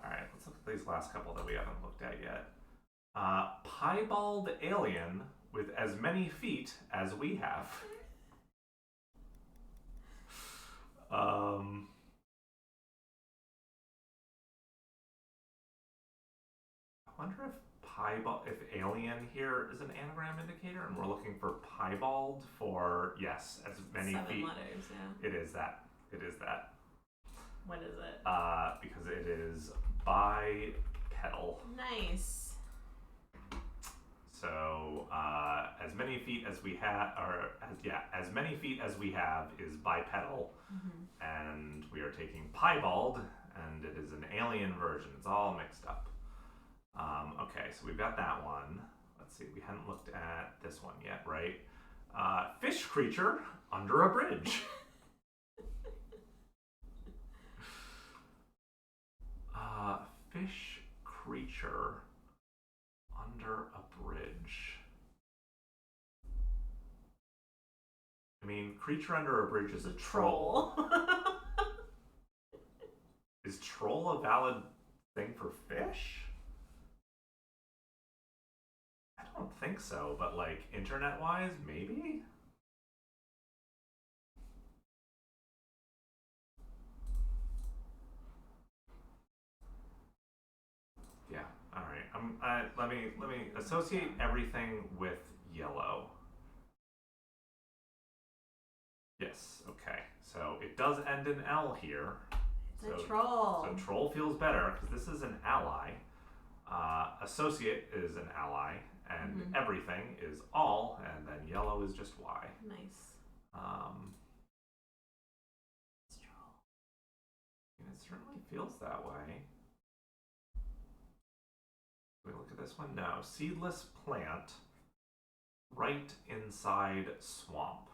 Alright, let's look at these last couple that we haven't looked at yet. Piebald alien with as many feet as we have. I wonder if alien here is an anagram indicator, and we're looking for piebald for, yes, as many 7 feet. letters, yeah. It is that. What is it? Because it is bipedal. Nice. So as many feet as we have, as many feet as we have is bipedal, and we are taking piebald, and it is an alien version. It's all mixed up. Okay, so we've got that one. let's see, we hadn't looked at this one yet, right? Fish creature under a bridge. Fish creature under a bridge. I mean, creature under a bridge is a troll. Is troll a valid thing for fish? I don't think so, but like internet-wise, maybe? Yeah. All right. Let me associate everything with yellow. Yes. Okay. So it does end in L here. It's a troll. So troll feels better because this is an ally. Associate is an ally, and everything is all, and then yellow is just Y. Nice. It's troll. And it certainly feels that way. Can we look at this one? No. Seedless plant right inside swamp.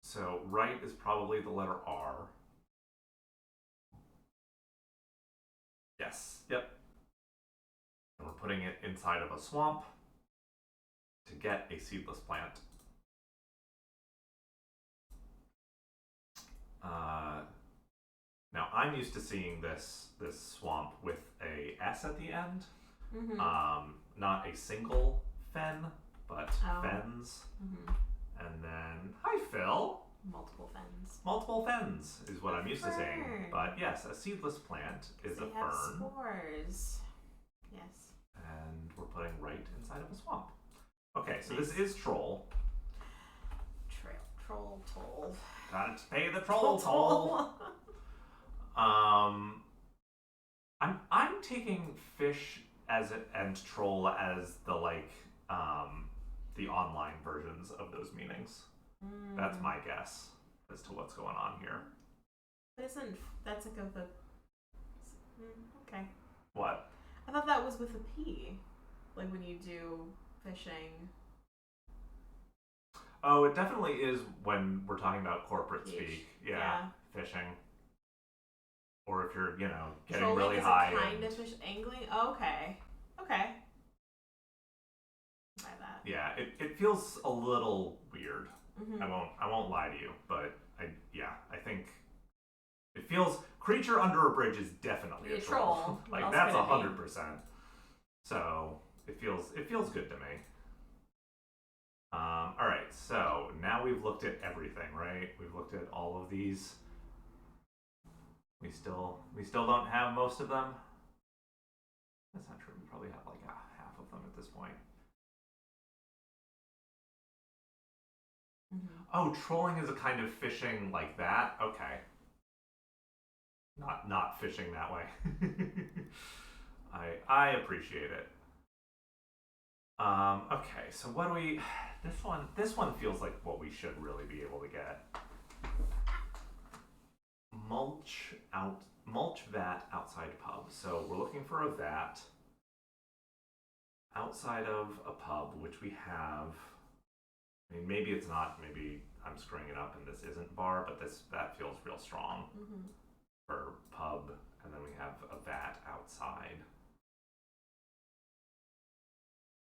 So right is probably the letter R. Yes, yep. And we're putting it inside of a swamp to get a seedless plant. Now I'm used to seeing this swamp with a S at the end. Not a single fen, but fens. And then, hi Phil. Multiple fens. Multiple fens is what I'm used to saying. But yes, a seedless plant is a They have fern. spores. Yes. And we're putting right inside of a swamp. Okay, so this is troll. Troll toll. Gotta pay the troll toll. I'm taking fish and troll as the the online versions of those meanings. That's my guess as to what's going on here. That's like a okay. What? I thought that was with a P, like when you do fishing. Oh, it definitely is when we're talking about corporate Fish. speak. Yeah, fishing. Or if you're, getting Trolling really is high. A kind of fish angling. Okay. By that. Yeah, it feels a little weird. I won't lie to you, but I think it feels creature under a bridge is definitely a troll. Like that's 100%. So it feels good to me. All right, so now we've looked at everything, right? We've looked at all of these. We still don't have most of them. That's not true. We probably have like half of them at this point. Oh, trolling is a kind of fishing like that? Okay. Not fishing that way. I appreciate it. Okay, so what do we... This one feels like what we should really be able to get. Mulch vat outside pub. So we're looking for a vat outside of a pub, which we have... I mean, maybe it's not. Maybe I'm screwing it up and this isn't bar, but that feels real strong for pub. And then we have a vat outside.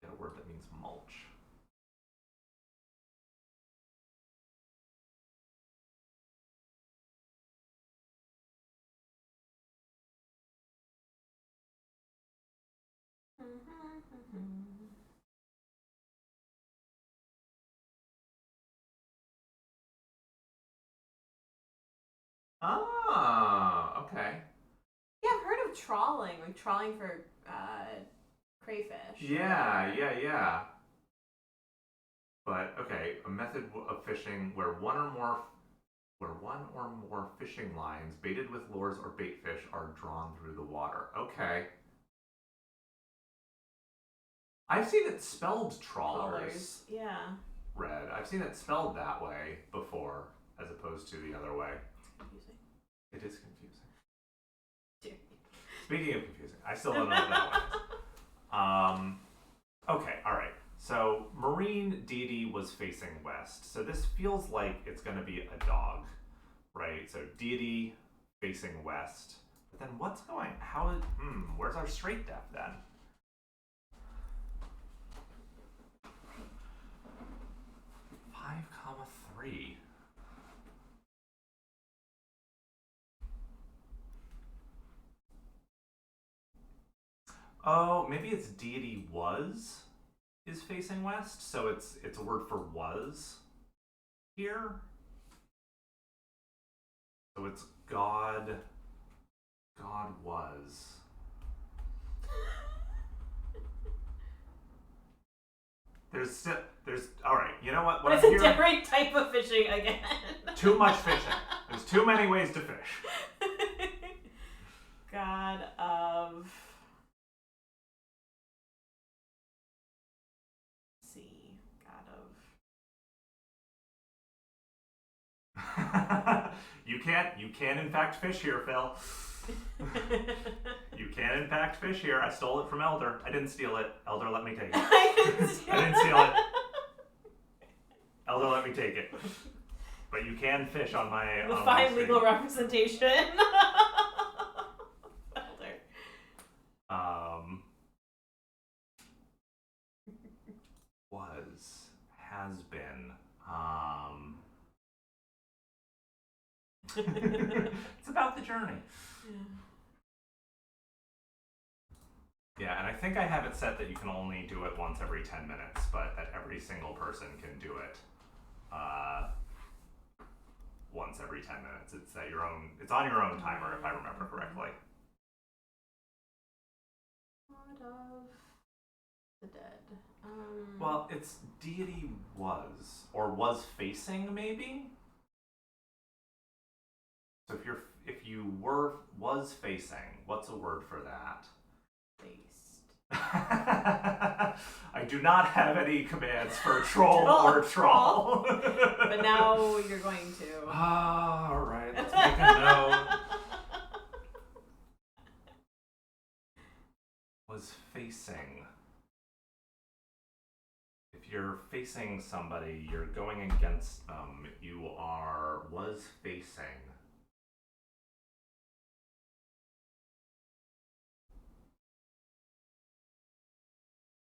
Get a word that means mulch. Ah, okay. Yeah, I've heard of trawling, like trawling for crayfish. Yeah. But okay, a method of fishing where one or more fishing lines baited with lures or bait fish are drawn through the water. Okay. I've seen it spelled trawlers. Yeah. Red. I've seen it spelled that way before, as opposed to the other way. It's confusing. It is confusing. Speaking of confusing, I still don't know what that one is. Okay, alright. So, marine deity was facing west. So this feels like it's going to be a dog, right? So, deity facing west. But then what's going... where's our straight def then? Five comma 3. Oh, maybe it's deity is facing west, so it's a word for was here. So it's God was. There's all right. You know what? But it's a different type of fishing again. Too much fishing. There's too many ways to fish. God of sea. God of. You can in fact fish here, Phil. You can in fact fish here. I stole it from Elder. I didn't steal it. Elder let me take it. I didn't steal it. Elder let me take it. But you can fish on my with fine legal representation. Elder. Was, has been, it's about the journey. Yeah, and I think I have it set that you can only do it once every 10 minutes, but that every single person can do it once every 10 minutes. It's on your own timer, if I remember correctly. God of the dead. Well, it's deity was, or was facing, maybe? So if you was facing, what's a word for that? Faced. I do not have any commands for troll or trawl. But now you're going to. All right, let's make a note. Was facing. If you're facing somebody, you're going against them. Was facing.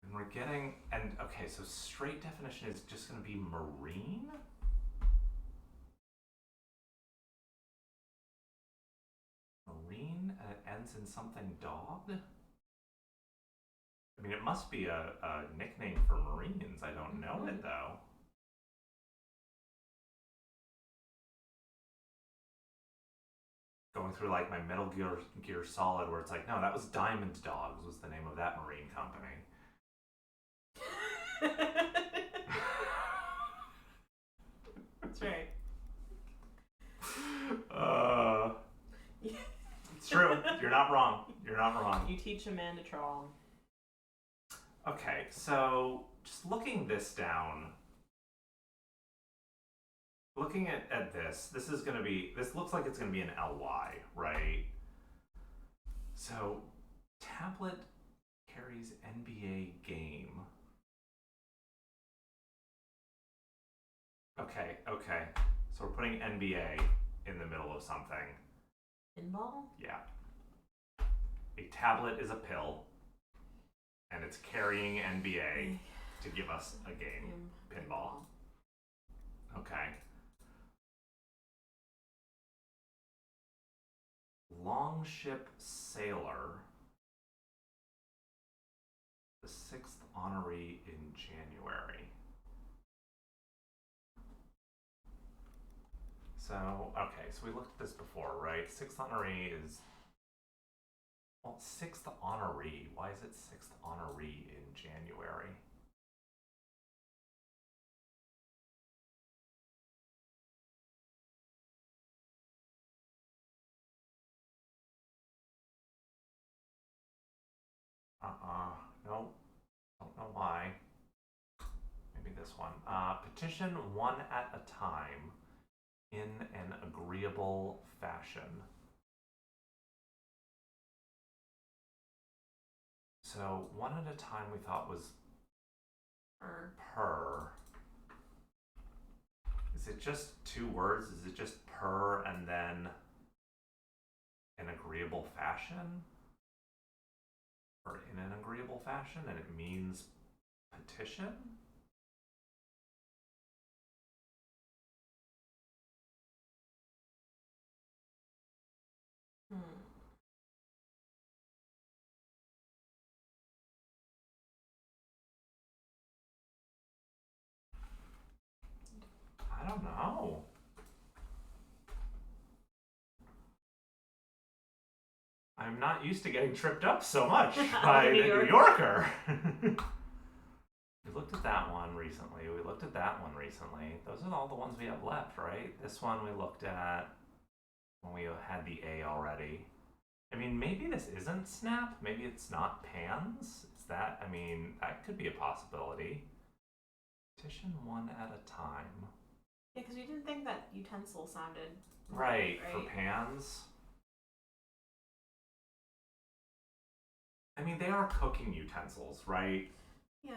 And we're getting, okay, so straight definition is just going to be marine? Marine, and it ends in something dog? I mean, it must be a nickname for Marines. I don't know it, though. Going through, like, my Metal Gear Solid, where it's like, no, that was Diamond Dogs was the name of that Marine company. That's right. It's true. You're not wrong. You're not wrong. You teach a man to trawl. Okay, so just looking this down, looking at this is going to be, this looks like it's going to be an LY, right? So, tablet carries NBA game. Okay. So we're putting NBA in the middle of something. Pinball? Yeah. A tablet is a pill, and it's carrying NBA to give us a game. Pinball. Okay. Longship sailor. The 6th honoree in January. So, okay, so we looked at this before, right? 6th honoree is... Well, 6th honoree. Why is it 6th honoree in January? Nope. Don't know why. Maybe this one. Petition one at a time in an agreeable fashion. So one at a time we thought was per. Is it just 2 words? Is it just per and then an agreeable fashion? Or in an agreeable fashion, and it means petition? I don't know. I'm not used to getting tripped up so much by the New Yorker. We looked at that one recently. Those are all the ones we have left, right? This one we looked at when we had the A already. I mean, maybe this isn't Snap. Maybe it's not Pans. Is that? I mean, that could be a possibility. Petition one at a time. Yeah, because we didn't think that utensil sounded right for Pans. I mean, they are cooking utensils, right? Yeah.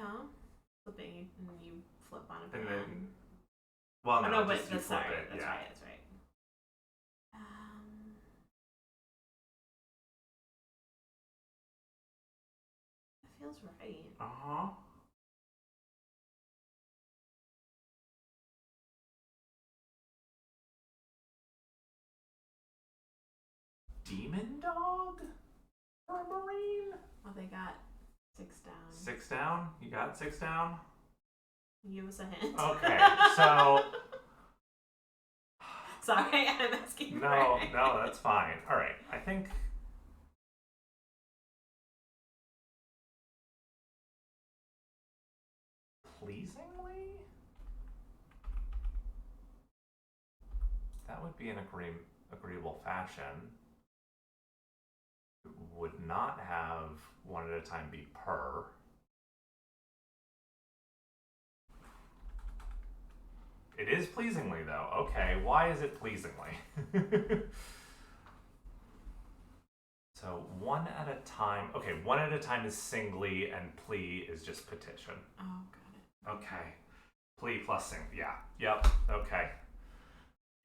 Flipping, and then you flip on a pan. And then, well, no, but just you flip it. That's yeah. right. That's right. That feels right. Uh-huh. Demon dog for a Marine? Well, they got 6 down. 6 down? You got 6 down? Give us a hint. Okay, so... Sorry, I'm asking. No, that's fine. All right, I think... Pleasingly? That would be an agreeable fashion. It would not have one at a time be per. It is pleasingly, though. Okay, why is it pleasingly? So one at a time. Okay, one at a time is singly, and plea is just petition. Oh, got it. Okay. Plea plus sing. Yeah. Yep. Okay.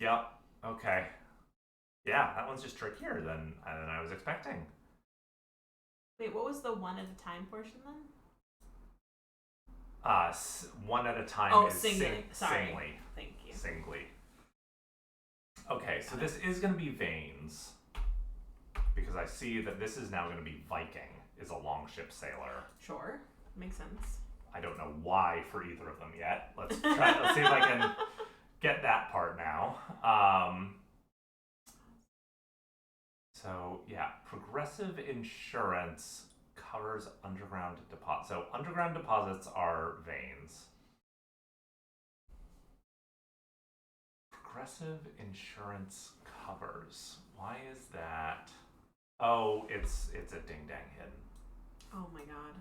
Yep. Okay. Yeah, that one's just trickier than I was expecting. Wait, what was the one at a time portion then? One at a time is singly. Sorry. singly. Thank you. Singly. Okay, so this is going to be veins, because I see that this is now going to be Viking, is a longship sailor. Sure, makes sense. I don't know why for either of them yet. Let's try. Let's see if I can get that part now. So yeah, Progressive Insurance covers underground deposits. So underground deposits are veins. Progressive Insurance covers. Why is that? Oh, it's a ding dang hidden. Oh my god.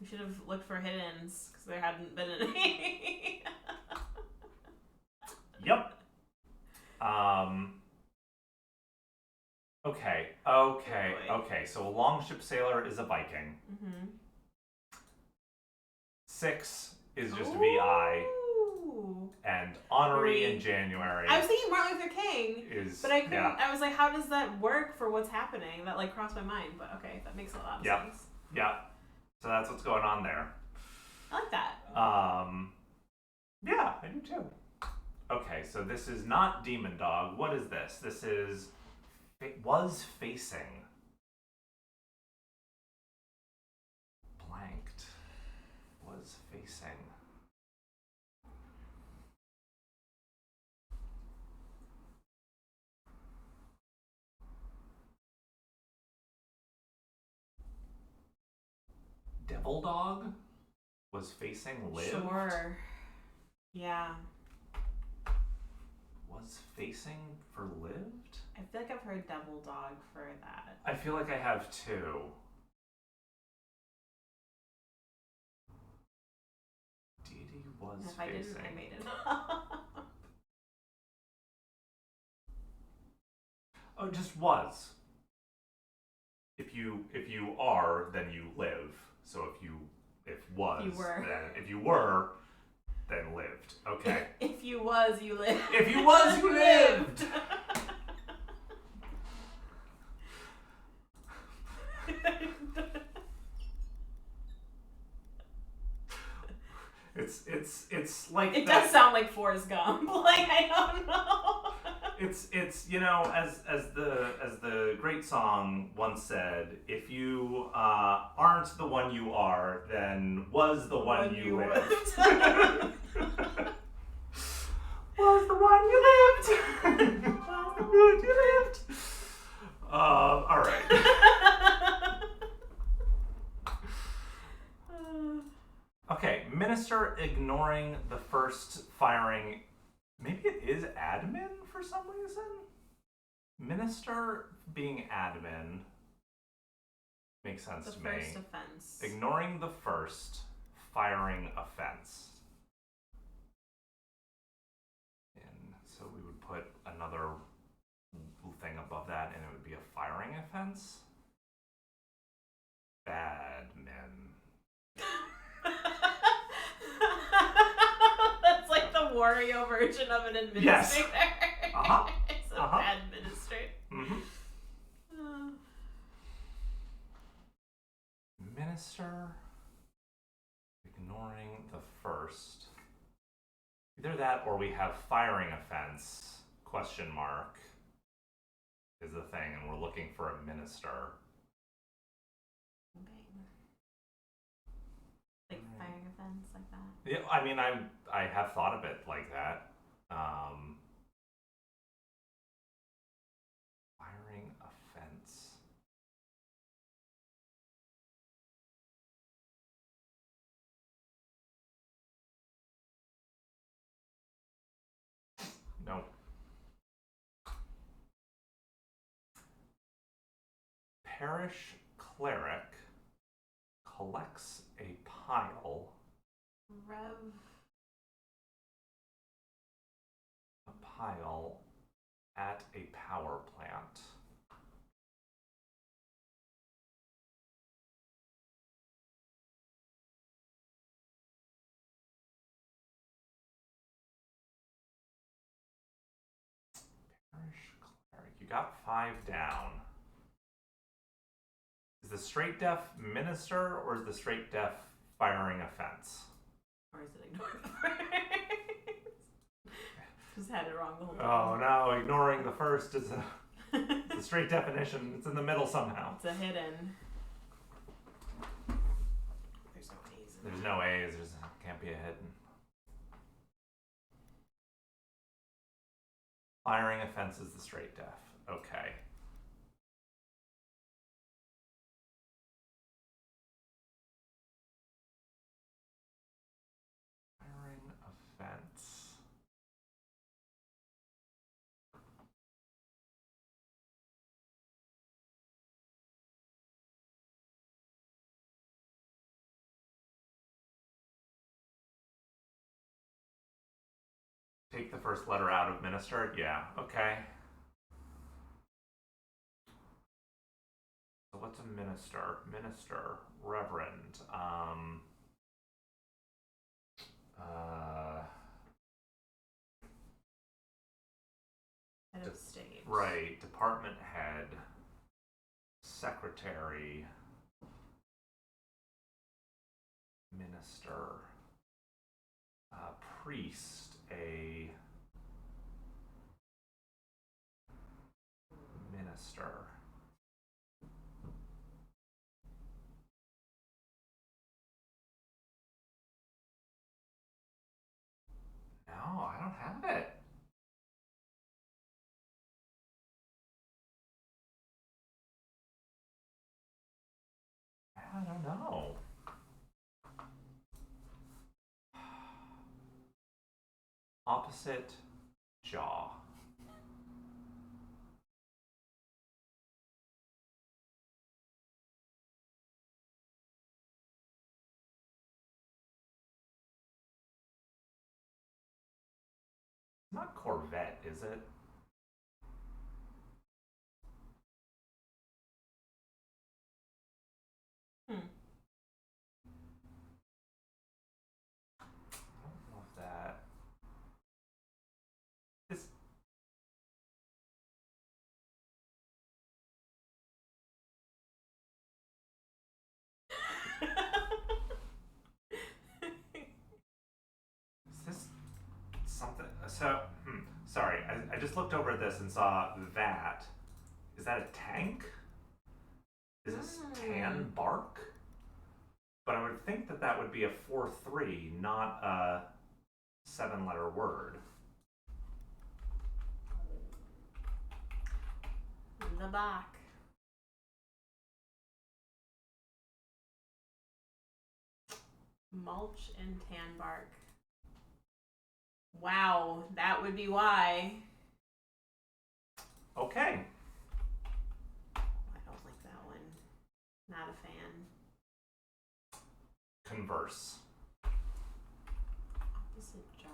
We should have looked for hiddens because there hadn't been any. Yep. Okay. So a longship sailor is a Viking. Mm-hmm. 6 is just VI. And Honorary in January. I was thinking Martin Luther King, but I couldn't. Yeah. I was like, how does that work for what's happening? That like crossed my mind, but okay, that makes a lot of sense. Yeah. So that's what's going on there. I like that. Yeah, I do too. Okay, so this is not Demon Dog. What is this? This is was facing. Blanked. Was facing. Devil Dog was facing lived. Sure. Yeah. Was facing for lived? I feel like I've heard Devil Dog for that. I feel like I have too. Deity was And if facing. I didn't, I made it up. Oh, just was. if you are, then you live. So if was, If you were. then if you were, then lived. Okay. If you was, you lived. If you was, you lived. It's like It that. does sound like Forrest Gump. Like, I don't know. It's as the great song once said, if you aren't the one you are, then was the one you lived. Was the one you lived. Was the one you lived. All right. Okay, minister ignoring the first firing. Maybe it is admin for some reason? Minister being admin makes sense to me. The first offense. Ignoring the first firing offense. And so we would put another thing above that and it would be a firing offense. Bad men. That's like the Wario version of an administrator. Yes. It's an administrator. Mm-hmm. Minister ignoring the first. Either that or we have firing offense, question mark, is the thing, and we're looking for a minister. Like firing offense, like that. Yeah, I mean, I have thought of it like that. Firing offense. No. Parish cleric collects a pile. A pile at a power plant. Parish cleric. You got 5 down. Is the straight deaf minister or is the straight deaf firing offense? Or is it ignoring the first? Just had it wrong the whole time. Oh no, ignoring the first is it's a straight definition. It's in the middle somehow. It's a hidden. There's no A's. There's no A's. There's can't be a hidden. Firing offense is the straight deaf. Okay. Firing offense. Take the first letter out of minister? Yeah, okay. So what's a minister? Minister, reverend, Head of state. right, department head, secretary, minister, priest, a minister. No, I don't have it. I don't know. Opposite jaw. Not Corvette, is it? So, sorry, I just looked over at this and saw that. Is that a tank? Is this tan bark? But I would think that that would be a 4-3, not a 7-letter word. The back. Mulch and tan bark. Wow, that would be why. Okay. I don't like that one. Not a fan. Converse. Opposite jaw.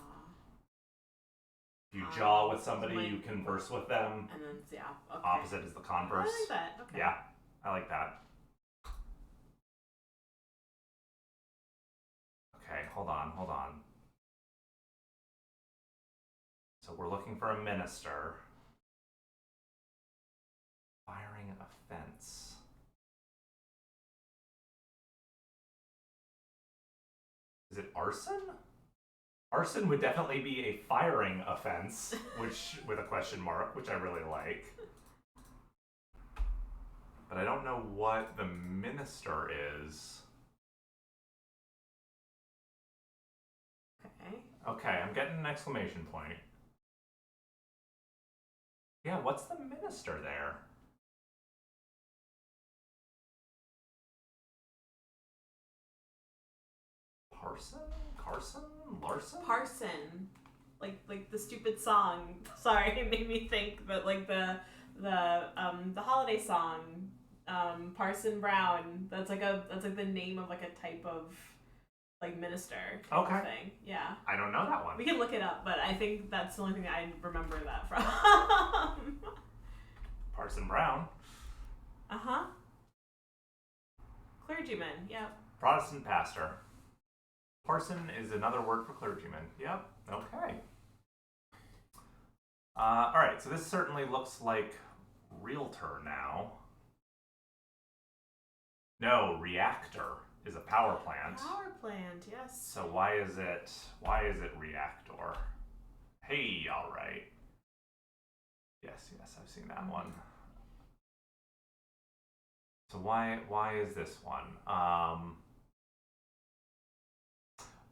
If you jaw with somebody, you converse with them. And then, yeah. Okay. Opposite is the converse. I like that. Okay. Yeah, I like that. Okay, hold on. So we're looking for a minister. Firing a fence. Is it arson? Arson would definitely be a firing offense, which with a question mark, which I really like. But I don't know what the minister is. Okay, I'm getting an exclamation point. Yeah, what's the minister there? Parson? Carson? Larson? Parson. Like the stupid song. Sorry, it made me think, but like the holiday song, Parson Brown. That's like the name of like a type of like minister kind of thing. Yeah. I don't know that one. We can look it up, but I think that's the only thing I remember that from. Parson Brown. Uh-huh. Clergyman, yep. Protestant pastor. Parson is another word for clergyman. Yep. Okay. All right. So this certainly looks like realtor now. No, reactor is a power plant. Power plant, yes. So why is it reactor? Hey, all right. Yes, I've seen that one. So why is this one?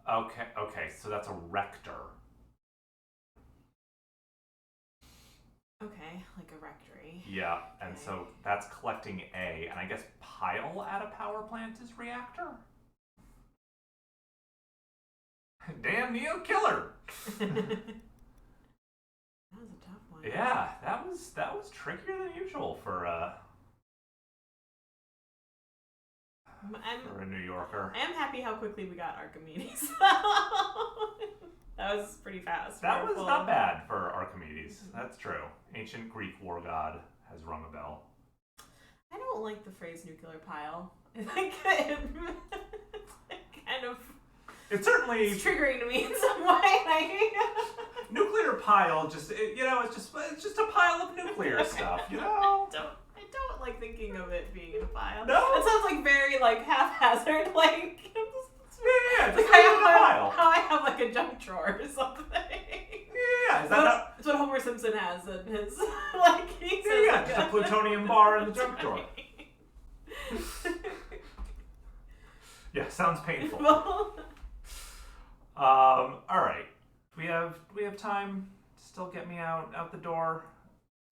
Okay, so that's a rector. Okay, like a rectory. Yeah, and so that's collecting A, and I guess pile at a power plant is reactor? Damn, Neo killer! That was a tough one. Yeah, that was trickier than usual for a New Yorker. I am happy how quickly we got Archimedes. That was pretty fast. That was not bad for Archimedes. That's true. Ancient Greek war god has rung a bell. I don't like the phrase nuclear pile. I think it's kind of... It's certainly... It's triggering to me in some way. Nuclear pile, it's just a pile of nuclear stuff, you know? I don't like thinking of it being in a pile. No? It sounds like very like haphazard, like... Yeah, like how I have like a junk drawer or something. Yeah, is that that's what Homer Simpson has in his like he says yeah, like just a plutonium bar in the junk drawer. Yeah, sounds painful. All right. Do we have time to still get me out the door?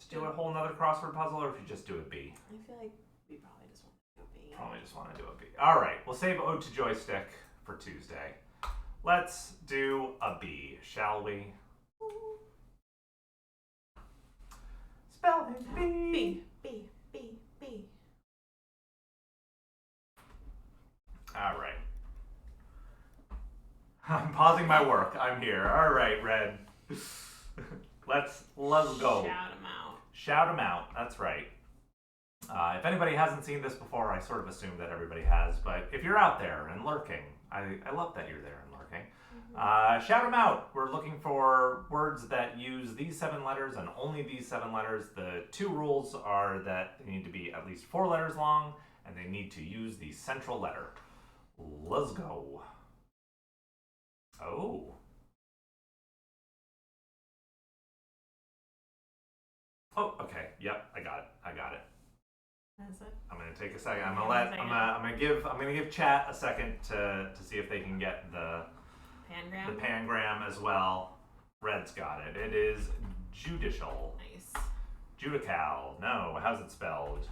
To do a whole nother crossword puzzle, or if you just do a B? I feel like we probably just want to do a B. Probably just want to do a B. All right, we'll save Ode to Joystick for Tuesday. Let's do a B, shall we? Spelling B. B. All right. I'm pausing my work. I'm here. All right, Red. Let's go. Shout them out. That's right. If anybody hasn't seen this before, I sort of assume that everybody has. But if you're out there and lurking, I love that you're there and lurking. Shout them out. We're looking for words that use these 7 letters and only these 7 letters. The 2 rules are that they need to be at least 4 letters long, and they need to use the central letter. Let's go. Oh. Oh, okay. Yep, I got it. Is it? I'm gonna take a second. Okay, I'm gonna give chat a second to see if they can get the Pangram? pangram as well. Red's got it. It is judicial. Nice. Judical. No, how's it spelled?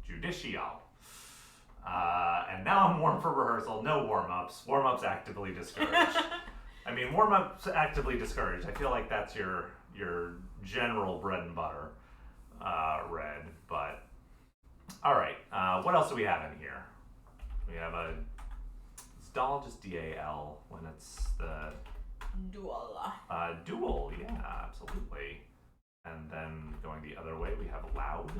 Judicial. And now I'm warm for rehearsal. No warm-ups. Warm-ups actively discouraged. I mean, warm-ups actively discouraged. I feel like that's your general bread and butter, Red. But all right, what else do we have in here? We have is Dal just D-A-L when it's the Dual. dual? Yeah, absolutely. And then going the other way, we have loud.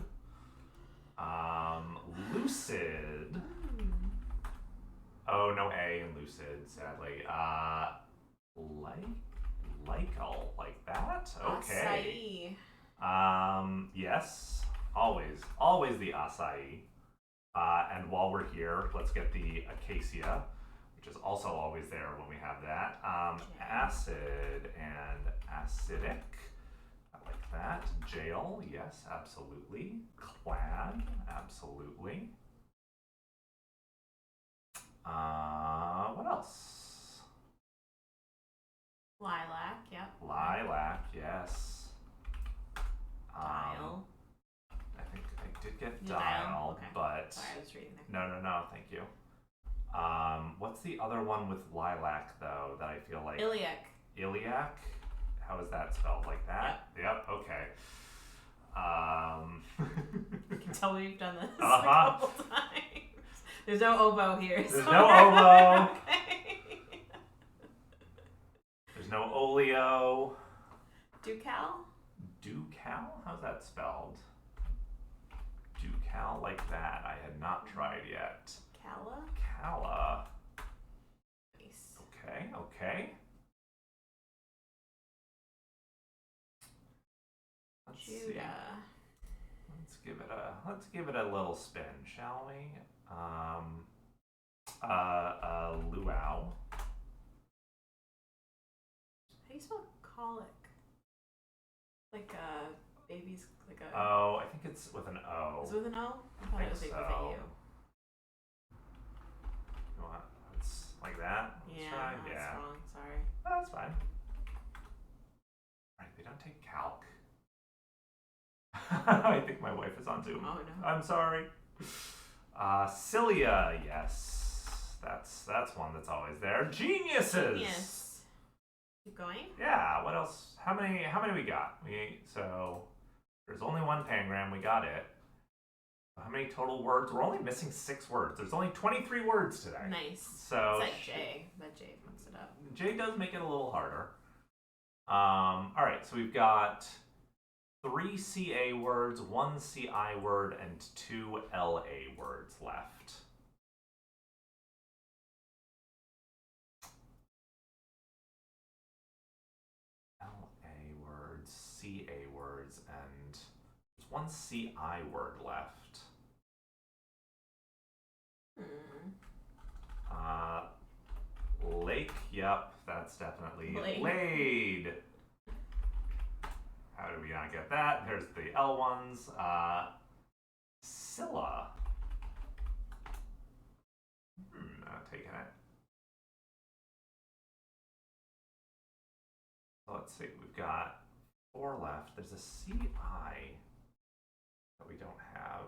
Lucid. Oh, no A in lucid, sadly. Lycal, like that? Okay. Acai. Yes. Always the acai. And while we're here, let's get the acacia, which is also always there when we have that. Acid and acidic. I like that. Jail, yes, absolutely. Clad, absolutely. What else? Lilac, yep. Lilac, yes. Dial. I think I did get Dial? dial, Okay. but Sorry, I was reading there. no, thank you. What's the other one with lilac though that I feel like Iliac. Iliac? How is that spelled? Like that? Yep, okay. You can tell we've done this a Uh-huh. couple times. There's no oboe here. There's so no we're oboe. Okay. There's no oleo. Ducal? Ducal? How's that spelled? Ducal like that. I had not tried yet. Calla? Calla. Nice. Okay. Let's see. Judah. Let's give it a little spin, shall we? Luau. How do you spell colic? Like a baby's like a. Oh, I think it's with an O. Is it with an O? I thought it was like with so. a U. You want it's like that? Let's Yeah, try. that's Yeah. wrong. Sorry. Oh, that's fine. Alright, they don't take calc. I think my wife is on Zoom. Oh no. I'm sorry. Cilia, yes. That's one that's always there. Geniuses! Yes. Keep going. Yeah, what else? How many we got? So there's only one pangram, we got it. How many total words? We're only missing 6 words. There's only 23 words today. Nice. So it's that J. That J fucks it up. J does make it a little harder. Alright, so we've got 3 CA words, 1 CI word, and 2 LA words left. LA words, CA words, and there's 1 CI word left. Lake, yep, that's definitely laid. How did we not get that? There's the L ones. Scylla. Not taking it. So let's see, we've got 4 left. There's a CI that we don't have.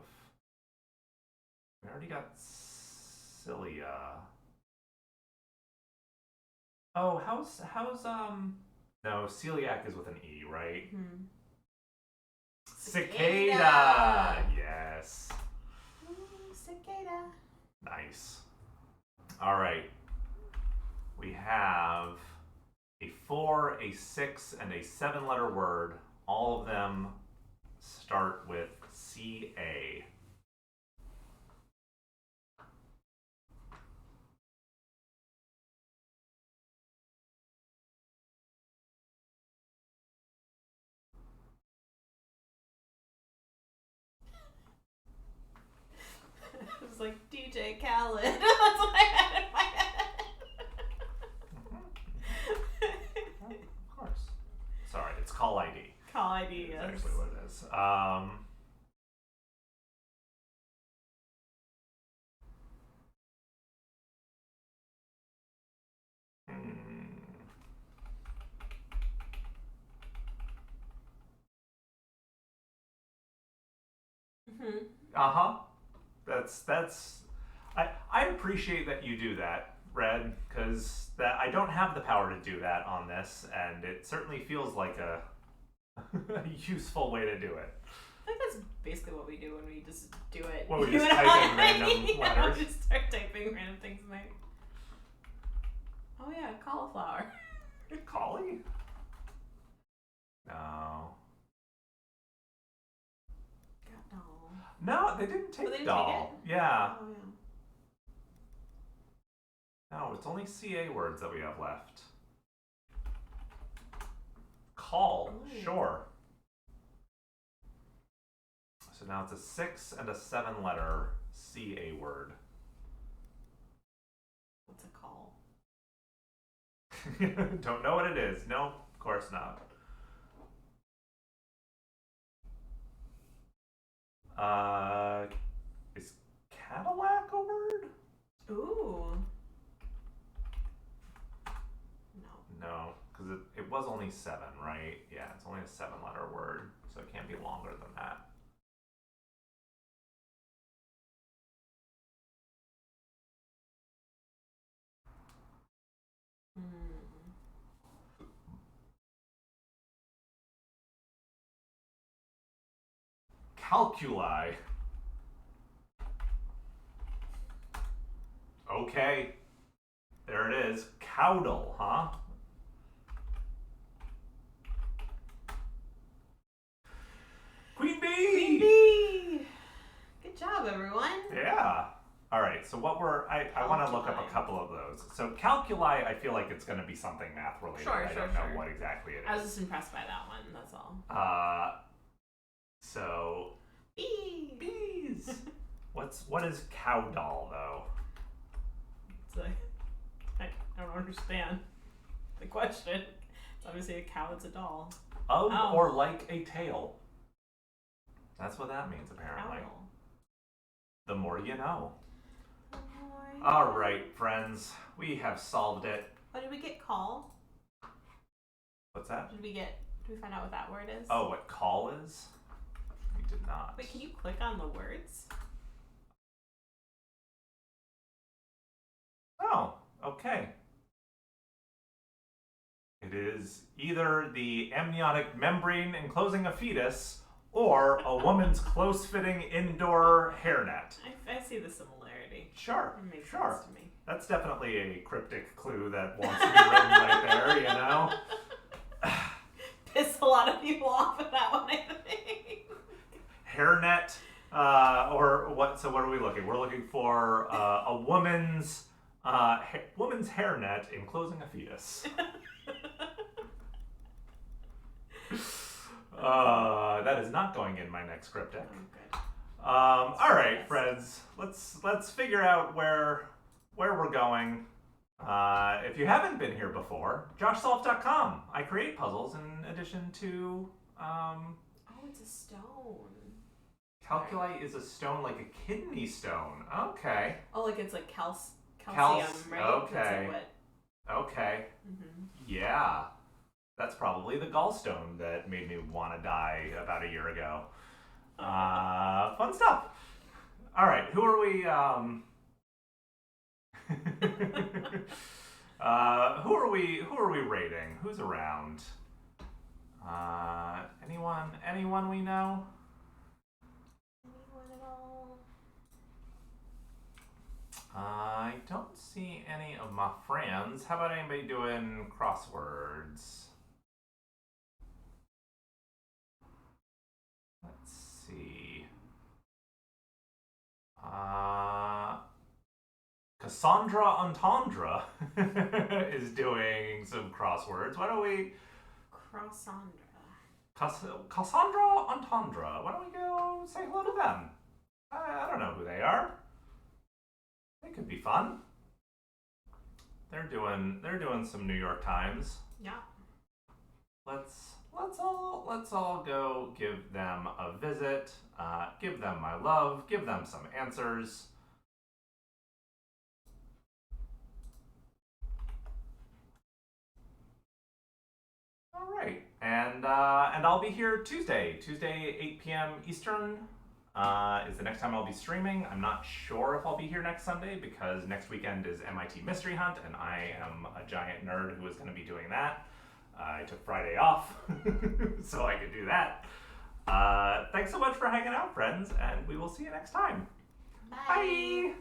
We already got Cilia. Oh, how's no, celiac is with an E, right? Hmm. Cicada! Yes. Ooh, cicada. Nice. All right. We have a 4, a 6, and a 7-letter word. All of them start with CA. It was like DJ Khaled. That's what I had in my head. idea. That's actually what it is. Mm-hmm. Uh-huh. That's I appreciate that you do that, Red, because that I don't have the power to do that on this, and it certainly feels like a useful way to do it. I think that's basically what we do when we just do it. When we just type in random letters. We just start typing random things in there. Oh yeah, cauliflower. Collie? No. No, they didn't take they didn't doll. take Yeah. Oh yeah. No, it's only CA words that we have left. Call, sure. So now it's a 6 and a 7 letter CA word. What's a call? Don't know what it is. No, of course not. Is Cadillac a word? Ooh. No. No, because it was only 7, right? Yeah, it's only a 7 letter word, so it can't be longer than that. Calculi. Okay. There it is. Caudal, huh? Queen bee! Queen bee! Good job, everyone. Yeah. All right, so what I want to look up a couple of those. So calculi, I feel like it's going to be something math related. Sure, I don't know what exactly it is. I was just impressed by that one, that's all. So Bee! Bees! What is caudal, though? It's I don't understand the question. It's obviously a cow, it's a doll. Of or like a tail. That's what that means, apparently. Cow. The more you know. All right, friends, we have solved it. Oh, did we get call? What's that? Did we find out what that word is? Oh, what call is? We did not. Wait, can you click on the words? Oh, okay. It is either the amniotic membrane enclosing a fetus or a woman's close-fitting indoor hairnet. I see the similarity. Sure, It makes sure. sense to me. That's definitely a cryptic clue that wants to be written right there, you know? Pissed a lot of people off with that one, I think. Hairnet, or what? So what are we looking? We're looking for a woman's hairnet enclosing a fetus. That is not going in my next cryptic. Oh, good. All right, friends. Let's figure out where we're going. If you haven't been here before, joshsolve.com. I create puzzles in addition to. Oh, it's a stone. Calculi is a stone, like a kidney stone. Okay. Oh, like it's like calcium, right? Okay. That's like what... Okay. Mm-hmm. Yeah. That's probably the gallstone that made me want to die about a year ago. Fun stuff. All right, who are we? Who are we rating? Who's around? Anyone we know? Anyone at all? I don't see any of my friends. How about anybody doing crosswords? Let's see. Cassandra Entendre is doing some crosswords. Why don't we... Cassandra Entendre. Why don't we go say hello to them? I don't know who they are. They could be fun. They're doing some New York Times. Yeah. Let's let's all go give them a visit, give them my love, give them some answers. All right, and I'll be here Tuesday, 8 p.m. Eastern. Is the next time I'll be streaming. I'm not sure if I'll be here next Sunday because next weekend is MIT Mystery Hunt, and I am a giant nerd who is going to be doing that. I took Friday off, so I could do that. Thanks so much for hanging out, friends, and we will see you next time. Bye. Bye.